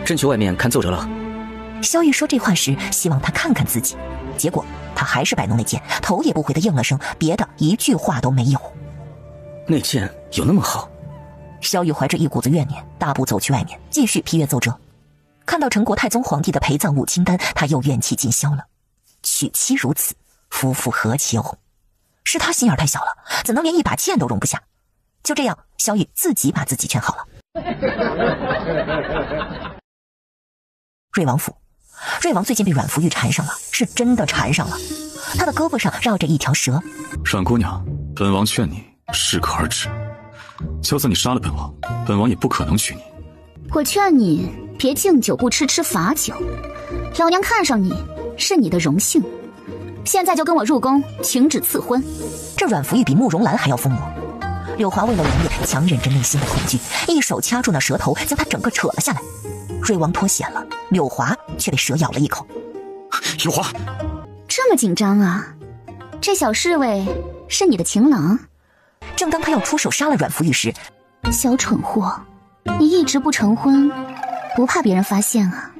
Speaker 11: 朕去外面看奏折了。
Speaker 16: 萧玉说这话时希望他看看自己，结果他还是摆弄那剑，头也不回地应了声，别的一句话都没有。
Speaker 11: 那剑有那么好？
Speaker 16: 萧玉怀着一股子怨念，大步走去外面，继续批阅奏折。看到陈国太宗皇帝的陪葬物清单，他又怨气尽消了。娶妻如此，夫复何求？是他心眼太小了，怎能连一把剑都容不下？就这样，萧玉自己把自己劝好了。瑞王府，瑞王最近被阮福玉缠上了，是真的缠上了。他的胳膊上绕着一条蛇。
Speaker 3: 阮姑娘，本王劝你适可而止。就算你杀了本王，本王也不可能娶你。
Speaker 6: 我劝你别敬酒不吃吃罚酒，老娘看上你是你的荣幸，现在就跟我入宫，请旨赐婚。
Speaker 16: 这阮福玉比慕容兰还要疯魔。柳华为了凌烈，强忍着内心的恐惧，一手掐住那蛇头，将他整个扯了下来。瑞王脱险了，柳华却被蛇咬了一口。
Speaker 3: 柳华，
Speaker 6: 这么紧张啊？这小侍卫是你的情郎？
Speaker 16: 正当他要出手杀了阮福玉时，
Speaker 6: 小蠢货，你一直不成婚，不怕别人发现啊？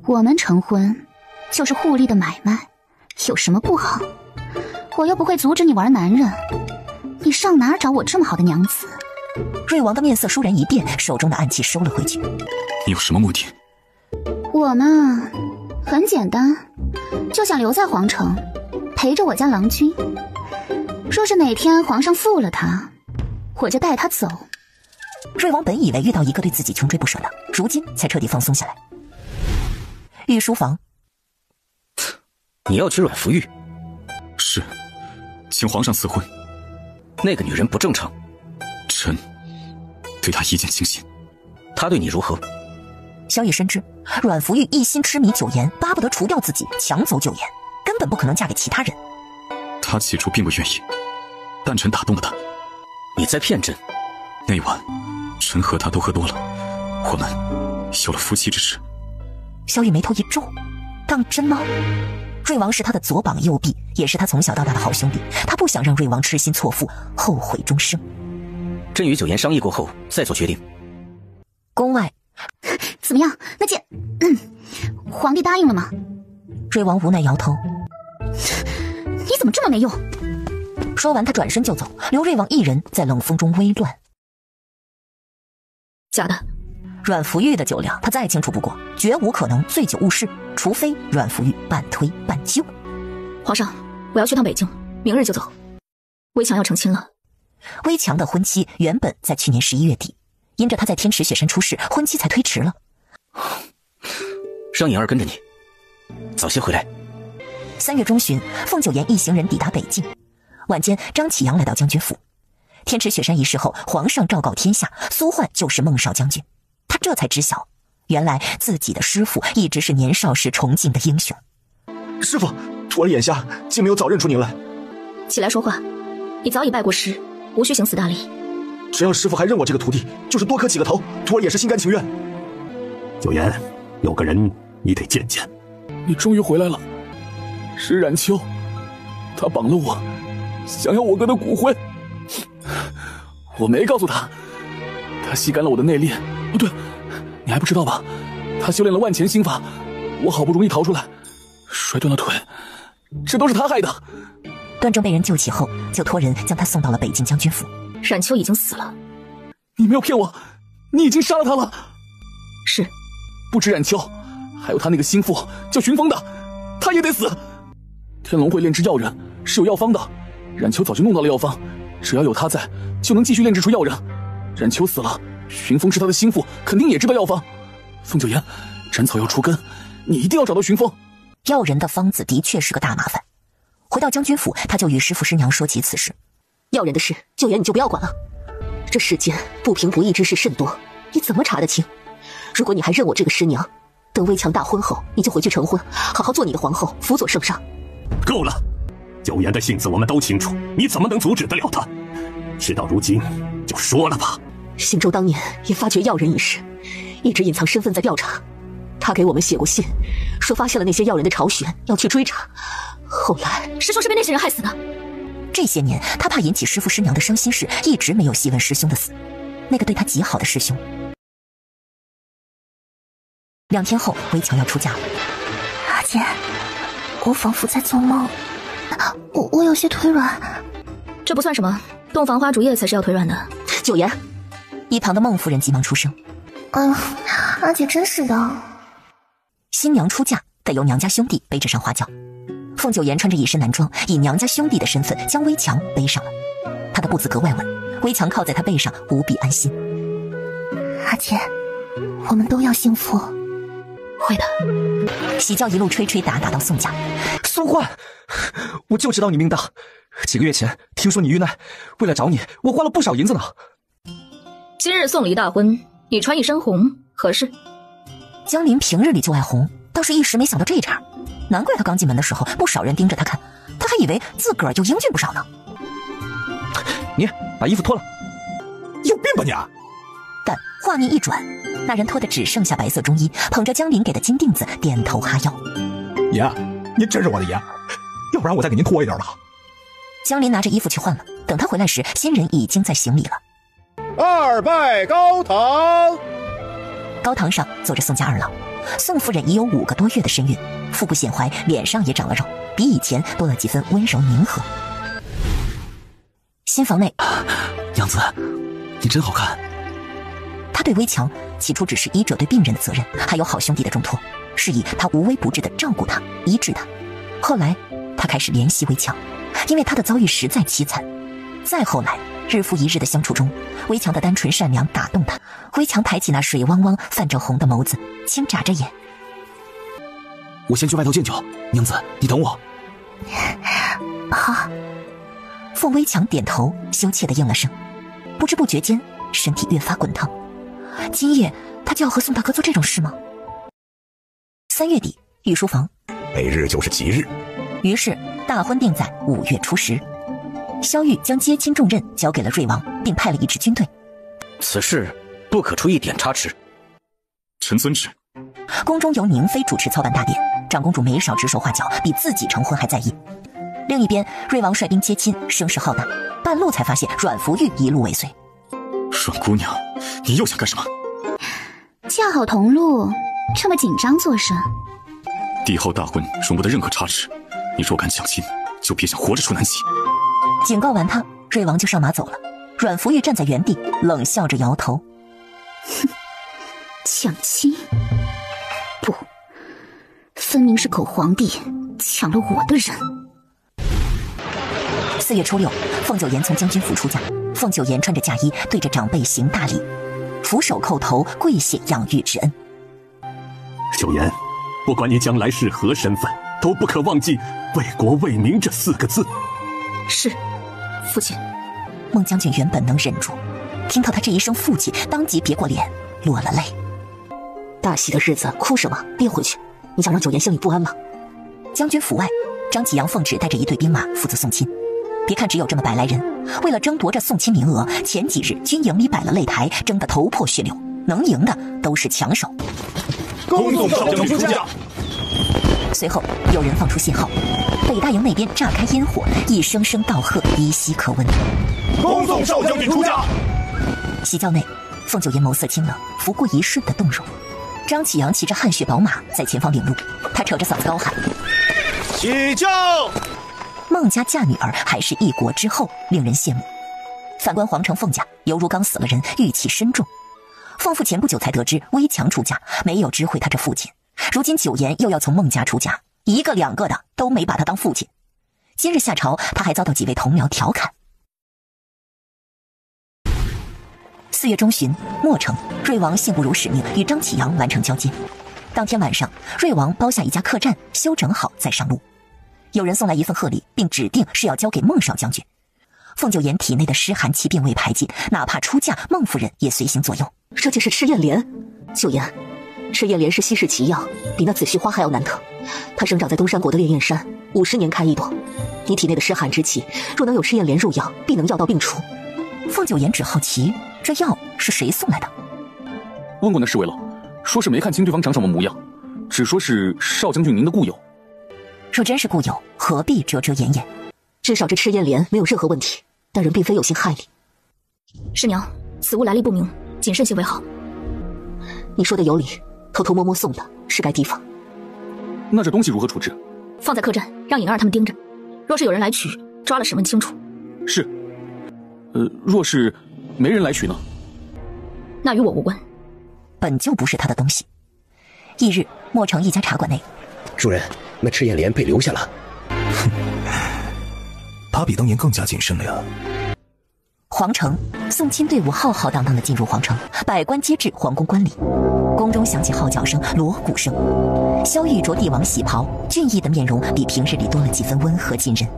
Speaker 6: 我们成婚就是互利的买卖，有什么不好？我又不会阻止你玩男人，你上哪儿找我这么好的娘子？
Speaker 16: 瑞王的面色倏然一变，手中的暗器收了回去。
Speaker 3: 你有什么目的？
Speaker 6: 我嘛，很简单，就想留在皇城，陪着我家郎君。若是哪天皇上负了他，我就带他走。
Speaker 16: 瑞王本以为遇到一个对自己穷追不舍的，如今才彻底放松下来。御书房，
Speaker 11: 你要娶阮福玉？
Speaker 3: 是，请皇上赐婚。
Speaker 11: 那个女人不正常，
Speaker 3: 臣对她一见倾心。
Speaker 11: 她对你如何？
Speaker 16: 萧玉深知阮福玉一心痴迷九言，巴不得除掉自己，抢走九言，根本不可能嫁给其他人。
Speaker 3: 她起初并不愿意，但臣打动了她。
Speaker 11: 你在骗朕？
Speaker 3: 那晚，臣和她都喝多了，我们有了夫妻之事。
Speaker 16: 萧玉眉头一皱，当真吗？瑞王是他的左膀右臂，也是他从小到大的好兄弟，他不想让瑞王痴心错付，后悔终生。
Speaker 11: 朕与九言商议过后再做决定。
Speaker 16: 宫外，
Speaker 6: 怎么样？那件，皇帝答应了吗？
Speaker 16: 瑞王无奈摇头。
Speaker 6: 你怎么这么没用？
Speaker 16: 说完，他转身就走，留瑞王一人在冷风中微乱。
Speaker 1: 假的。
Speaker 16: 阮福玉的酒量，他再清楚不过，绝无可能醉酒误事，除非阮福玉半推半就。
Speaker 1: 皇上，我要去趟北京，明日就走。微强要成亲了。
Speaker 16: 微强的婚期原本在去年11月底，因着他在天池雪山出事，婚期才推迟了。
Speaker 11: 让颖儿跟着你，早些回来。
Speaker 16: 3月中旬，凤九言一行人抵达北境。晚间，张启阳来到将军府。天池雪山一事后，皇上昭告天下，苏焕就是孟少将军。他这才知晓，原来自己的师父一直是年少时崇敬的英雄。
Speaker 4: 师父，徒儿眼下竟没有早认出您来。
Speaker 1: 起来说话，你早已拜过师，无需行此大礼。
Speaker 4: 只要师父还认我这个徒弟，就是多磕几个头，徒儿也是心甘情愿。
Speaker 8: 九言，有个人你得见见。
Speaker 18: 你终于回来了，是冉秋，他绑了我，想要我哥的骨灰。我没告诉他，他吸干了我的内力。不对，你还不知道吧？他修炼了万钱心法，我好不容易逃出来，摔断了腿，这都是他害的。
Speaker 16: 段正被人救起后，就托人将他送到了北境将军府。
Speaker 1: 冉秋已经死了。
Speaker 18: 你没有骗我，你已经杀了他了。
Speaker 1: 是。
Speaker 18: 不止冉秋，还有他那个心腹叫寻风的，他也得死。天龙会炼制药人是有药方的，冉秋早就弄到了药方，只要有他在，就能继续炼制出药人。冉秋死了，寻风是他的心腹，肯定也知道药方。凤九言，斩草要除根，你一定要找到寻风。
Speaker 16: 药人的方子的确是个大麻烦。回到将军府，他就与师父师娘说起此事。
Speaker 7: 药人的事，九言你就不要管了。这世间不平不义之事甚多，你怎么查得清？如果你还认我这个师娘，等魏强大婚后，你就回去成婚，好好做你的皇后，辅佐圣上。
Speaker 8: 够了，九言的性子我们都清楚，你怎么能阻止得了他？事到如今，就说了吧。
Speaker 7: 信州当年也发觉药人一事，一直隐藏身份在调查。他给我们写过信，说发现了那些药人的巢穴，要去追查。后来
Speaker 1: 师兄是被那些人害死的。
Speaker 16: 这些年，他怕引起师父师娘的伤心事，一直没有细问师兄的死。那个对他极好的师兄。2天后，围墙要出嫁了。
Speaker 7: 阿姐，我仿佛在做梦，我有些腿软。
Speaker 1: 这不算什么，洞房花烛夜才是要腿软的。
Speaker 7: 九言，
Speaker 16: 一旁的孟夫人急忙出声：“
Speaker 7: 哎呀，阿姐真是的。”
Speaker 16: 新娘出嫁得由娘家兄弟背着上花轿。凤九言穿着一身男装，以娘家兄弟的身份将微强背上了。他的步子格外稳，微强靠在他背上无比安心。
Speaker 7: 阿姐，我们都要幸福。
Speaker 1: 会的。
Speaker 16: 喜轿一路吹吹打打到宋家。
Speaker 2: 苏焕，我就知道你命大。几个月前听说你遇难，为了找你，我花了不少银子呢。
Speaker 1: 今日送礼大婚，你穿一身红合适？
Speaker 16: 江林平日里就爱红，倒是一时没想到这茬。难怪他刚进门的时候，不少人盯着他看，他还以为自个儿就英俊不少呢。
Speaker 2: 你把衣服脱了。
Speaker 8: 有病吧你啊！
Speaker 16: 但画面一转，那人脱的只剩下白色中衣，捧着江林给的金锭子，点头哈腰。
Speaker 8: 爷，您真是我的爷，要不然我再给您脱一点了。
Speaker 16: 江林拿着衣服去换了，等他回来时，新人已经在行礼了。
Speaker 15: 二拜高堂。
Speaker 16: 高堂上坐着宋家二老，宋夫人已有5个多月的身孕，腹部显怀，脸上也长了肉，比以前多了几分温柔宁和。新房内，
Speaker 3: 娘子，你真好看。
Speaker 16: 他对微强起初只是医者对病人的责任，还有好兄弟的重托，是以他无微不至的照顾他，医治他。后来他开始怜惜微强，因为他的遭遇实在凄惨。再后来，日复一日的相处中，微强的单纯善良打动他。微强抬起那水汪汪泛着红的眸子，轻眨着眼。
Speaker 3: 我先去外头见酒，娘子你等我。
Speaker 7: 好。
Speaker 16: 凤微强点头，羞怯地应了声。不知不觉间，身体越发滚烫。今夜他就要和宋大哥做这种事吗？3月底，御书房，
Speaker 8: 每日就是吉日。
Speaker 16: 于是大婚定在5月初10。萧玉将接亲重任交给了瑞王，并派了一支军队。
Speaker 11: 此事不可出一点差池。
Speaker 3: 臣遵旨。
Speaker 16: 宫中由宁妃主持操办大典，长公主没少指手画脚，比自己成婚还在意。另一边，瑞王率兵接亲，声势浩大，半路才发现阮福玉一路尾随。
Speaker 3: 阮姑娘，你又想干什么？
Speaker 6: 恰好同路，这么紧张做甚？
Speaker 3: 帝后大婚容不得任何差池，你若敢抢亲，就别想活着出南极。
Speaker 16: 警告完他，瑞王就上马走了。阮福玉站在原地，冷笑着摇头。
Speaker 6: 哼，抢亲？不，分明是狗皇帝抢了我的人。
Speaker 16: 4月初6，凤九言从将军府出嫁。凤九言穿着嫁衣，对着长辈行大礼，俯首叩头，跪谢养育之恩。
Speaker 8: 九言，不管你将来是何身份，都不可忘记为国为民这4个字。
Speaker 1: 是，父亲。
Speaker 16: 孟将军原本能忍住，听到他这一声父亲，当即别过脸，落了泪。
Speaker 7: 大喜的日子哭什么？别回去！你想让九言心里不安吗？
Speaker 16: 将军府外，张启阳奉旨带着一队兵马负责送亲。别看只有这么100来人，为了争夺这送亲名额，前几日军营里摆了擂台，争得头破血流，能赢的都是强手。
Speaker 8: 恭送少将军出嫁。
Speaker 16: 随后有人放出信号，北大营那边炸开烟火，一声声道贺依稀可闻。
Speaker 8: 恭送少将军出嫁。
Speaker 16: 喜轿内，凤九言眸色清冷，拂过一瞬的动容。张启阳骑着汗血宝马在前方领路，他扯着嗓子高喊：
Speaker 8: 喜轿！
Speaker 16: 孟家嫁女儿还是一国之后，令人羡慕。反观皇城凤家，犹如刚死了人，郁气深重。凤父前不久才得知危强出嫁，没有知会他这父亲。如今九言又要从孟家出嫁，一个两个的都没把他当父亲。今日下朝，他还遭到几位同僚调侃。4月中旬，墨城，瑞王信不辱使命，与张启阳完成交接。当天晚上，瑞王包下一家客栈，修整好再上路。有人送来一份贺礼，并指定是要交给孟少将军。凤九言体内的湿寒气并未排尽，哪怕出嫁，孟夫人也随行左右。
Speaker 7: 这竟是赤焰莲。九言，赤焰莲是稀世奇药，比那紫须花还要难得。它生长在东山国的烈焰山，50年开一朵。你体内的湿寒之气，若能有赤焰莲入药，必能药到病除。
Speaker 16: 凤九言只好奇，这药是谁送来的？
Speaker 18: 问过那侍卫了，说是没看清对方长什么模样，只说是少将军您的故友。
Speaker 16: 若真是故友，何必遮遮掩掩？
Speaker 7: 至少这赤焰莲没有任何问题，但人并非有心害你。
Speaker 1: 师娘，此物来历不明，谨慎些为好。
Speaker 7: 你说的有理，偷偷摸摸送的是该提防。
Speaker 18: 那这东西如何处置？
Speaker 1: 放在客栈，让颖儿他们盯着。若是有人来取，抓了审问清楚。
Speaker 18: 是。若是没人来取呢？
Speaker 1: 那与我无关。
Speaker 16: 本就不是他的东西。翌日，墨城一家茶馆内，
Speaker 15: 主人，那赤焰莲被留下了。
Speaker 4: 他比当年更加谨慎了呀。
Speaker 16: 皇城，送亲队伍浩浩荡荡地进入皇城，百官皆至皇宫观礼。宫中响起号角声、锣鼓声。萧玉着帝王喜袍，俊逸的面容比平日里多了几分温和谨慎。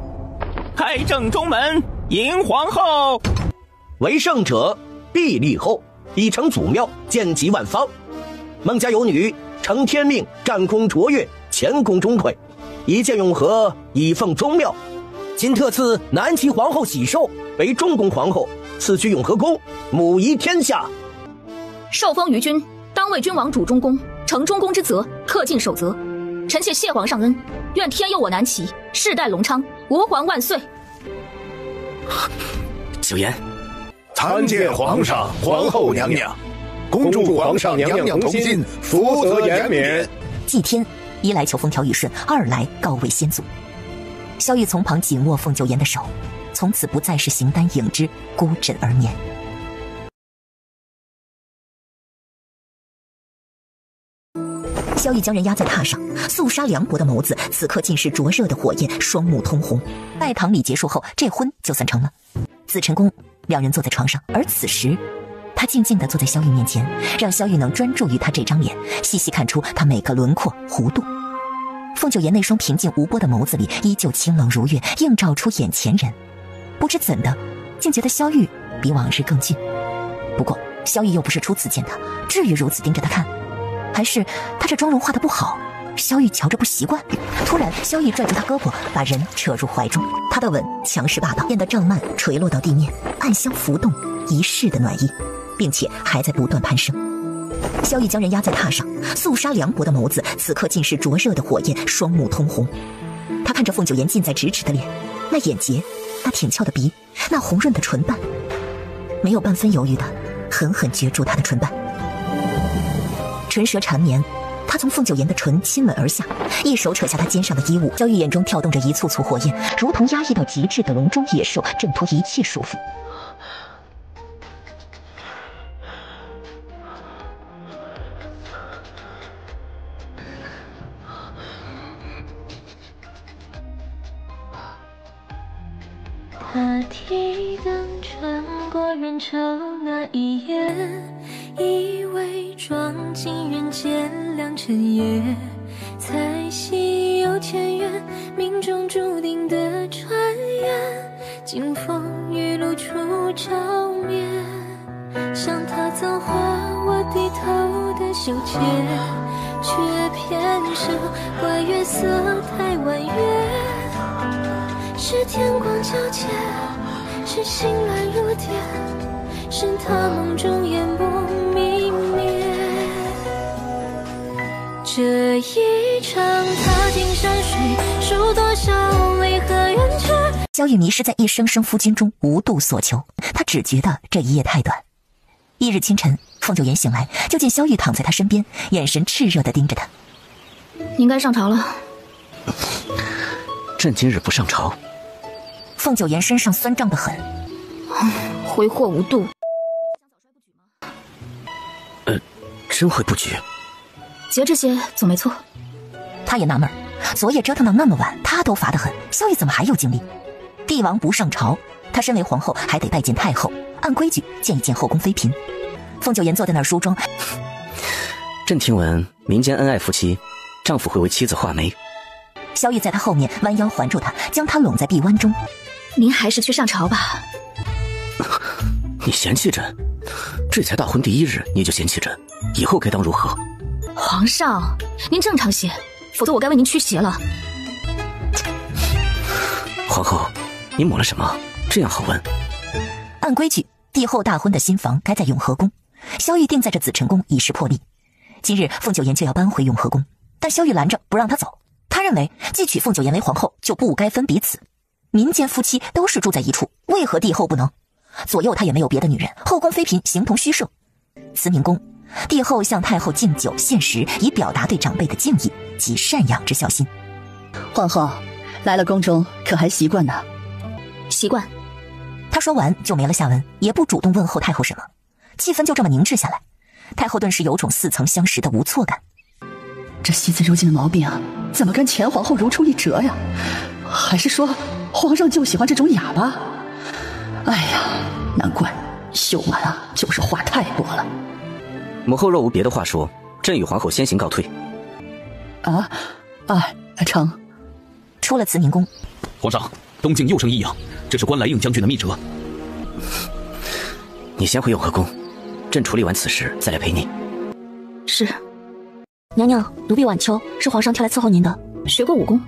Speaker 21: 开正中门，迎皇后。
Speaker 9: 为圣者，必立后，以成祖庙，见及万方。孟家有女，承天命，战功卓越，前功钟馗，一见永和，以奉宗庙。今特赐南齐皇后喜寿，为中宫皇后，赐居永和宫，母仪天下。
Speaker 1: 受封于君，当为君王主中宫，承中宫之责，恪尽守责。臣妾谢皇上恩，愿天佑我南齐，世代隆昌，吾皇万岁。
Speaker 8: 九言，
Speaker 13: 参见皇上、皇后娘娘，恭祝皇上娘娘同心，福泽延绵。
Speaker 16: 祭天，一来求风调雨顺，二来告慰先祖。萧玉从旁紧握凤九言的手，从此不再是形单影只，孤枕而眠。萧玉将人压在榻上，肃杀凉薄的眸子此刻尽是灼热的火焰，双目通红。拜堂礼结束后，这婚就算成了。紫晨宫，两人坐在床上，而此时他静静地坐在萧玉面前，让萧玉能专注于他这张脸，细细看出他每个轮廓弧度。凤九言那双平静无波的眸子里依旧清冷如月，映照出眼前人。不知怎的，竟觉得萧玉比往日更近。不过萧玉又不是初次见他，至于如此盯着他看？还是他这妆容画得不好，萧玉瞧着不习惯？突然萧玉拽住他胳膊，把人扯入怀中，他的吻强势霸道，变得胀慢垂落到地面，暗香浮动，一世的暖意，并且还在不断攀升。萧玉将人压在榻上，肃杀凉薄的眸子此刻尽是灼热的火焰，双目通红。他看着凤九言近在咫尺的脸，那眼睫，那挺翘的鼻，那红润的唇瓣，没有半分犹豫的狠狠攫住他的唇瓣。唇舌缠绵，他从凤九言的唇亲吻而下，一手扯下他肩上的衣物。萧玉眼中跳动着一簇簇火焰，如同压抑到极致的笼中野兽，挣脱一切束缚。
Speaker 20: 他提灯穿过人潮那一夜，以为撞进人间良辰夜，才惜有前缘，命中注定的传言。经风雨路处照面，像他曾画我低头的袖间，却偏生怪月色太婉约。是天光皎洁，是星来如电，是他梦中眼不泯灭。这一场踏尽山水，数多少泪和冤屈。
Speaker 16: 萧玉迷失在一声声夫君中，无度所求。他只觉得这一夜太短。翌日清晨，凤九颜醒来，就见萧玉躺在他身边，眼神炽热地盯着他。
Speaker 1: 应该上朝了。
Speaker 11: 朕今日不上朝。
Speaker 16: 凤九颜身上酸胀得很，
Speaker 1: 挥霍无度。
Speaker 11: 真会布局。
Speaker 1: 结这些总没错。
Speaker 16: 他也纳闷，昨夜折腾到那么晚，他都乏得很，萧玉怎么还有精力？帝王不上朝，他身为皇后还得拜见太后，按规矩见一见后宫妃嫔。凤九颜坐在那儿梳妆。
Speaker 11: 朕听闻民间恩爱夫妻，丈夫会为妻子画眉。
Speaker 16: 萧玉在他后面弯腰环住他，将他拢在臂弯中。
Speaker 1: 您还是去上朝吧。
Speaker 11: 你嫌弃朕？这才大婚第1日你就嫌弃朕，以后该当如何？
Speaker 1: 皇上，您正常些，否则我该为您驱邪了。
Speaker 11: 皇后，你抹了什么？这样好闻。
Speaker 16: 按规矩，帝后大婚的新房该在永和宫，萧玉定在这紫晨宫以示破例。今日凤九颜就要搬回永和宫，但萧玉拦着不让他走。他认为既娶凤九颜为皇后，就不该分彼此。民间夫妻都是住在一处，为何帝后不能？左右他也没有别的女人，后宫妃嫔形同虚设。慈宁宫，帝后向太后敬酒献食，以表达对长辈的敬意及赡养之孝心。
Speaker 5: 皇后来了宫中，可还习惯呢？
Speaker 1: 习惯。
Speaker 16: 他说完就没了下文，也不主动问候太后什么，气氛就这么凝滞下来。太后顿时有种似曾相识的无措感。
Speaker 5: 这惜字如金的毛病啊，怎么跟前皇后如出一辙呀？还是说皇上就喜欢这种哑巴？哎呀，难怪秀婉啊，就是话太多了。
Speaker 11: 母后若无别的话说，朕与皇后先行告退。
Speaker 5: 成。
Speaker 16: 出了慈宁宫，
Speaker 10: 皇上，东境又生异样，这是关来应将军的密折。
Speaker 11: 你先回永和宫，朕处理完此事再来陪你。
Speaker 1: 是。
Speaker 22: 娘娘，奴婢婉秋是皇上挑来伺候您的，
Speaker 1: 学过武功。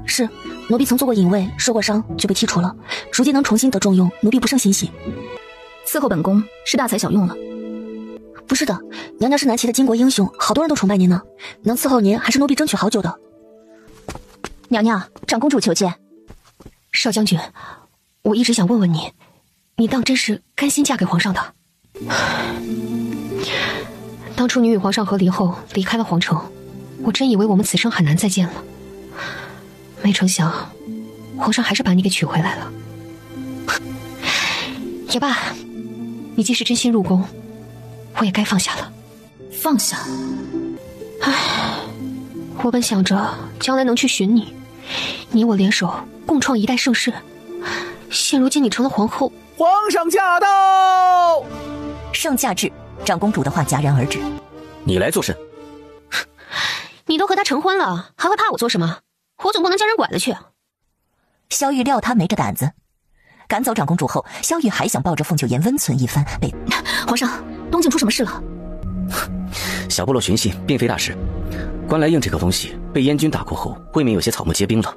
Speaker 22: 是，奴婢曾做过隐卫，受过伤就被剔除了，如今能重新得重用，奴婢不胜欣喜。
Speaker 1: 伺候本宫是大材小用了。
Speaker 22: 不是的，娘娘是南齐的巾帼英雄，好多人都崇拜您呢，能伺候您还是奴婢争取好久的。娘娘，长公主求见。少将军，我一直想问问你，你当真是甘心嫁给皇上的？当初你与皇上和离后离开了皇城，我真以为我们此生很难再见了，没成想皇上还是把你给娶回来了。也罢，你既是真心入宫，我也该放下了。
Speaker 1: 放下？
Speaker 22: 唉，我本想着将来能去寻你，你我联手共创一代盛世，现如今你成了皇后。
Speaker 23: 皇上驾到！
Speaker 16: 圣驾至，长公主的话戛然而止。
Speaker 11: 你来做甚？
Speaker 22: 你都和他成婚了，还会怕我做什么？我总不能将人拐了去。
Speaker 16: 萧玉料他没这胆子，赶走长公主后，萧玉还想抱着凤九颜温存一番，被
Speaker 1: 皇上，东境出什么事了？
Speaker 11: 小部落寻衅并非大事，关来应这个东西被燕军打过后，未免有些草木皆兵了。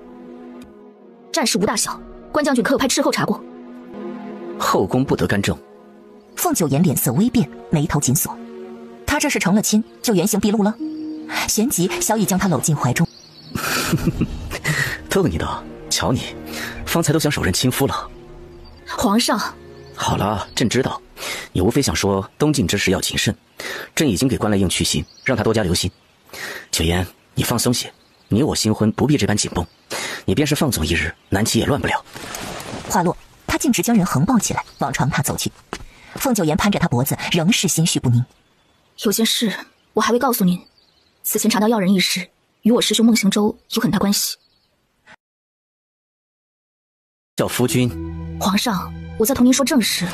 Speaker 1: 战事无大小，关将军可有派斥候查过？
Speaker 11: 后宫不得干政。
Speaker 16: 凤九颜脸色微变，眉头紧锁。他这是成了亲就原形毕露了？旋即萧玉将他搂进怀中。
Speaker 11: 逗你的，瞧你，方才都想手刃亲夫了。
Speaker 1: 皇上，
Speaker 11: 好了，朕知道，你无非想说东晋之时要谨慎，朕已经给关来应去信，让他多加留心。九颜，你放松些，你我新婚不必这般紧绷，你便是放纵一日，南齐也乱不了。
Speaker 16: 话落，他径直将人横抱起来，往床榻走去。凤九颜攀着他脖子，仍是心绪不宁。
Speaker 1: 有件事我还未告诉您，此前查到要人一事，与我师兄孟行舟有很大关系。
Speaker 11: 叫夫君。
Speaker 1: 皇上，我在同您说正事。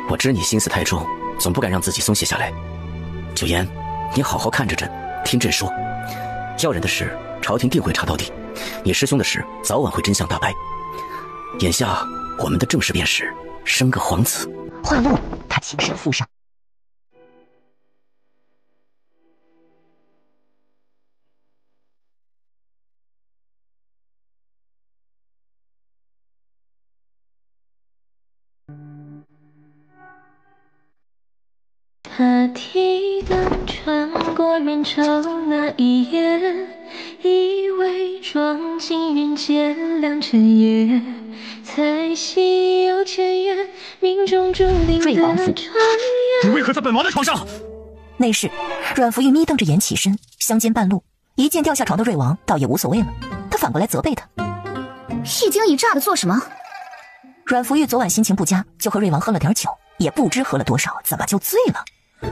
Speaker 11: 我知你心思太重，总不敢让自己松懈下来。九颜，你好好看着朕，听朕说。要人的事，朝廷定会查到底；你师兄的事，早晚会真相大白。眼下我们的正事便是生个皇子。
Speaker 16: 话落，他亲身附上。
Speaker 20: 他提灯穿过人潮那一夜，以为撞进人间良辰夜，才惜有前缘，命中注定的传言。
Speaker 3: 你为何在本王的床上？
Speaker 16: 内侍阮福玉眯瞪着眼起身，相间半路，一见掉下床的瑞王，倒也无所谓了。他反过来责备他，
Speaker 6: 一惊一乍的做什么？
Speaker 16: 阮福玉昨晚心情不佳，就和瑞王喝了点酒，也不知喝了多少，怎么就醉了？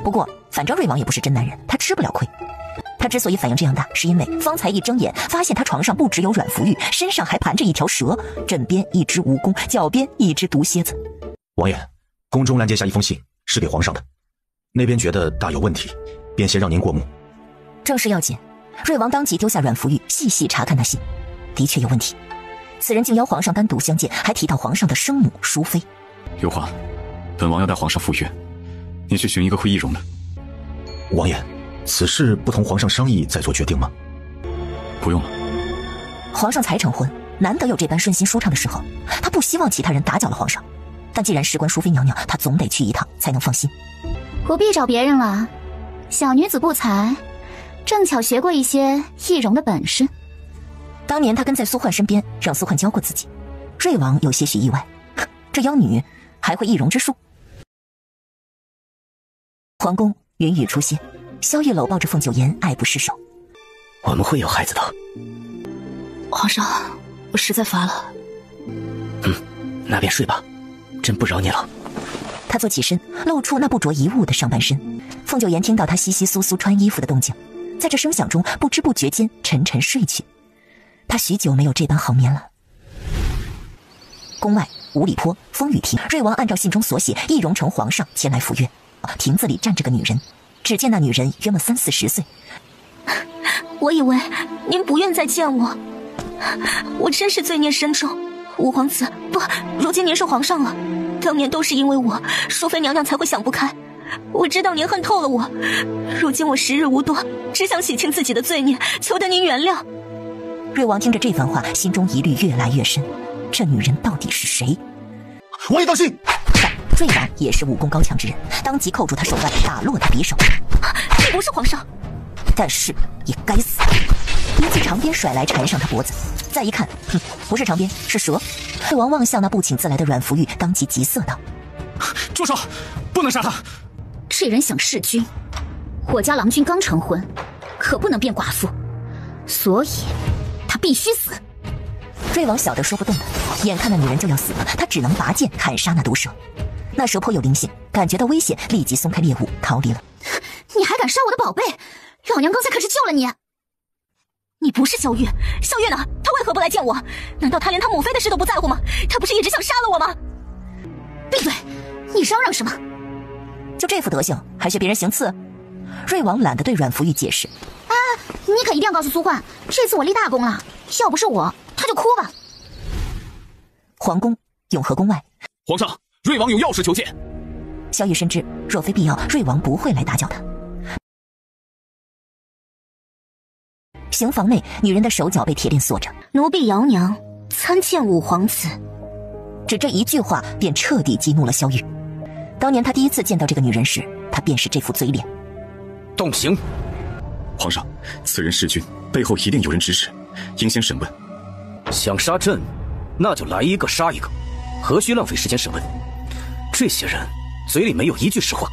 Speaker 16: 不过反正瑞王也不是真男人，他吃不了亏。他之所以反应这样大，是因为方才一睁眼发现他床上不只有阮福玉，身上还盘着一条蛇，枕边一只蜈蚣，脚边一只毒蝎子。
Speaker 4: 王爷，宫中拦截下一封信，是给皇上的，那边觉得大有问题，便先让您过目。
Speaker 16: 正事要紧，瑞王当即丢下阮福玉，细细查看那信，的确有问题。此人竟邀皇上单独相见，还提到皇上的生母淑妃。
Speaker 3: 有话，本王要带皇上赴约，你去寻一个会易容的。
Speaker 4: 王爷，此事不同皇上商议再做决定吗？
Speaker 3: 不用了。
Speaker 16: 皇上才成婚，难得有这般顺心舒畅的时候，他不希望其他人打搅了皇上。但既然事关淑妃娘娘，他总得去一趟才能放心。
Speaker 6: 不必找别人了，小女子不才，正巧学过一些易容的本事。
Speaker 16: 当年他跟在苏焕身边，让苏焕教过自己。瑞王有些许意外，这妖女还会易容之术。皇宫云雨初歇，萧玉搂抱着凤九颜，爱不释手。
Speaker 11: 我们会有孩子的。
Speaker 22: 皇上，我实在乏了。
Speaker 11: 那便睡吧，朕不扰你了。
Speaker 16: 他坐起身，露出那不着一物的上半身。凤九颜听到他窸窸窣窣穿衣服的动静，在这声响中不知不觉间沉沉睡去。他许久没有这般好眠了。宫外五里坡风雨亭，瑞王按照信中所写，易容成皇上前来赴约。亭子里站着个女人，只见那女人约莫30-40岁。
Speaker 22: 我以为您不愿再见我，我真是罪孽深重。五皇子不，如今您是皇上了，当年都是因为我，淑妃娘娘才会想不开。我知道您恨透了我，如今我时日无多，只想洗清自己的罪孽，求得您原谅。
Speaker 16: 瑞王听着这番话，心中疑虑越来越深，这女人到底是谁？
Speaker 4: 王爷当心！
Speaker 16: 瑞王也是武功高强之人，当即扣住他手腕，打落他匕首。
Speaker 22: 你不是皇上，
Speaker 16: 但是也该死！一记长鞭甩来，缠上他脖子。再一看，不是长鞭，是蛇。瑞王望向那不请自来的阮福玉，当即急色道：“
Speaker 3: 住手！不能杀他！”
Speaker 6: 这人想弑君，我家郎君刚成婚，可不能变寡妇，所以他必须死。
Speaker 16: 瑞王晓得说不动的，眼看那女人就要死了，他只能拔剑砍杀那毒蛇。那蛇颇有灵性，感觉到危险，立即松开猎物逃离了。
Speaker 6: 你还敢杀我的宝贝？老娘刚才可是救了你。
Speaker 22: 你不是萧玉，萧玉呢？他为何不来见我？难道他连他母妃的事都不在乎吗？他不是一直想杀了我吗？
Speaker 6: 闭嘴！你嚷嚷什么？
Speaker 16: 就这副德行，还学别人行刺？瑞王懒得对阮福玉解释。
Speaker 6: 你可一定要告诉苏焕，这次我立大功了，要不是我，他就哭吧。
Speaker 16: 皇宫永和宫外，
Speaker 10: 皇上，瑞王有要事求见。
Speaker 16: 萧玉深知，若非必要，瑞王不会来打搅他。刑房内，女人的手脚被铁链锁着。
Speaker 22: 奴婢姚娘参见五皇子。
Speaker 16: 只这一句话，便彻底激怒了萧玉。当年他第一次见到这个女人时，她便是这副嘴脸。
Speaker 11: 动刑！
Speaker 3: 皇上，此人弑君，背后一定有人指使，应先审问。
Speaker 11: 想杀朕，那就来一个杀一个，何须浪费时间审问？这些人嘴里没有一句实话。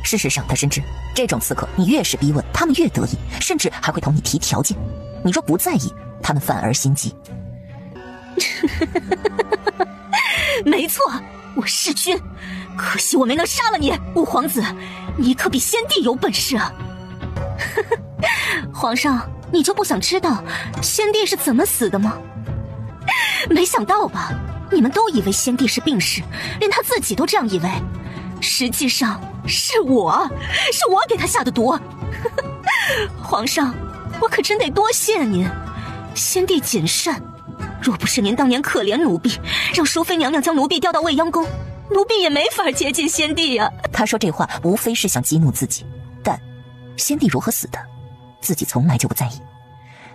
Speaker 16: 事实上，他深知这种刺客，你越是逼问，他们越得意，甚至还会同你提条件。你若不在意，他们反而心急。
Speaker 22: 没错，我弑君，可惜我没能杀了你，五皇子，你可比先帝有本事啊！皇上，你就不想知道先帝是怎么死的吗？没想到吧？你们都以为先帝是病逝，连他自己都这样以为，实际上是我给他下的毒。皇上，我可真得多谢您，先帝谨慎，
Speaker 16: 若不是您当年可怜奴婢，让淑妃娘娘将奴婢调到未央宫，奴婢也没法接近先帝呀。他说这话无非是想激怒自己，但先帝如何死的，自己从来就不在意。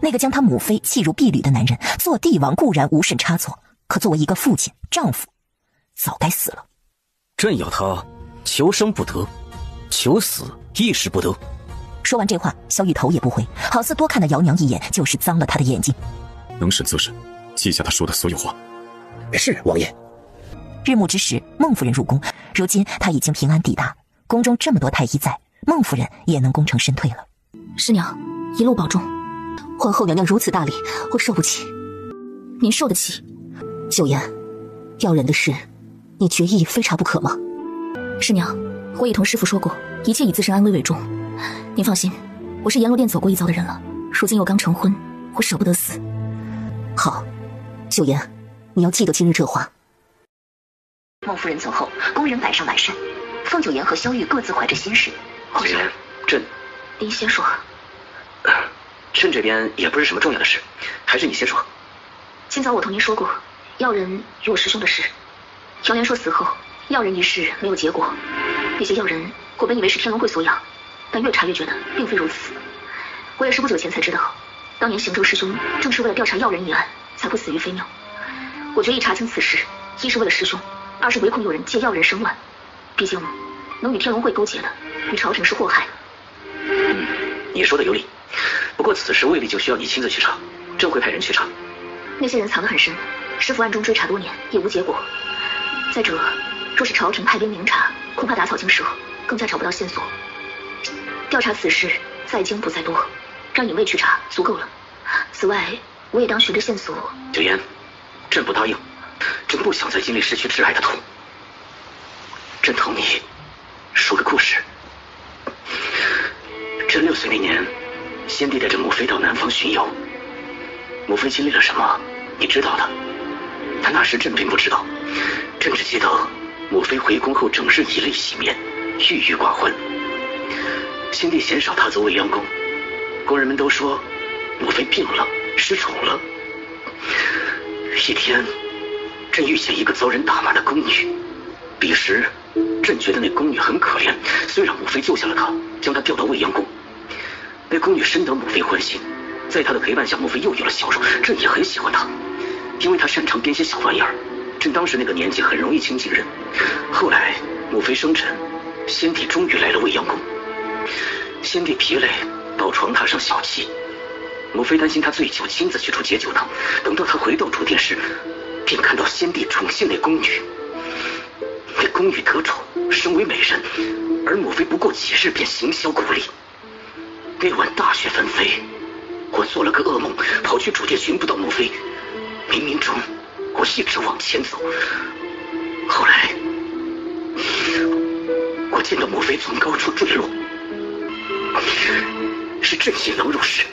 Speaker 16: 那个将他母妃弃入婢旅的男人，做帝王固然无甚差错，可作为一个父亲、丈夫，早该死了。
Speaker 11: 朕要他求生不得，求死亦是不得。
Speaker 16: 说完这话，萧玉头也不回，好似多看了姚娘一眼就是脏了他的眼睛。
Speaker 3: 能审则审，记下他说的所有话。
Speaker 15: 是王爷。
Speaker 16: 日暮之时，孟夫人入宫，如今她已经平安抵达，宫中这么多太医在，孟夫人也能功成身退了。
Speaker 1: 师娘，一路保重。
Speaker 7: 皇后娘娘如此大礼，我受不起。
Speaker 1: 您受得起？
Speaker 7: 九言，要人的事，你决意非查不可吗？
Speaker 1: 师娘，我已同师父说过，一切以自身安危为重。您放心，我是阎罗殿走过一遭的人了，如今又刚成婚，我舍不得死。
Speaker 7: 好，九言，你要记得今日这话。
Speaker 22: 孟夫人走后，宫人摆上晚膳，凤九言和萧玉各自怀着心事。
Speaker 12: 九言，朕，
Speaker 22: 您先说。
Speaker 12: 朕这边也不是什么重要的事，还是你先说。
Speaker 22: 今早我同您说过，药人与我师兄的事。谣言说死后，药人一事没有结果。那些药人，我本以为是天龙会所养，但越查越觉得并非如此。我也是不久前才知道，当年行舟师兄正是为了调查药人一案，才会死于非庙。我决意查清此事，一是为了师兄，二是唯恐有人借药人生乱。毕竟，能与天龙会勾结的，与朝廷是祸害。
Speaker 12: 你说的有理。不过此事未必就需要你亲自去查，朕会派人去查。
Speaker 22: 那些人藏得很深，师父暗中追查多年也无结果。再者，若是朝廷派兵明察，恐怕打草惊蛇，更加找不到线索。调查此事在精不在多，让隐卫去查足够了。此外，我也当循着线索。
Speaker 12: 九言，朕不答应，朕不想再经历失去挚爱的痛。朕同你说个故事。朕6岁那年，先帝带着母妃到南方巡游，母妃经历了什么，你知道的。但那时朕并不知道，朕只记得母妃回宫后整日以泪洗面，郁郁寡欢。先帝鲜少踏足未央宫，宫人们都说母妃病了，失宠了。一天，朕遇见一个遭人打骂的宫女，彼时朕觉得那宫女很可怜，虽然母妃救下了她，将她调到未央宫。那宫女深得母妃欢心，在她的陪伴下，母妃又有了笑容。朕也很喜欢她，因为她擅长编些小玩意儿。朕当时那个年纪很容易亲近人。后来母妃生辰，先帝终于来了未央宫。先帝疲累，到床榻上小憩。母妃担心他醉酒，亲自去处解酒汤。等到他回到主殿时，便看到先帝宠幸那宫女。那宫女得宠，身为美人，而母妃不过几日便行销故里。那晚大雪纷飞，我做了个噩梦，跑去主殿寻不到母妃。冥冥中，我一直往前走。后来，我见到母妃从高处坠落，是朕引狼入室。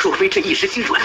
Speaker 12: 若非朕一时心软，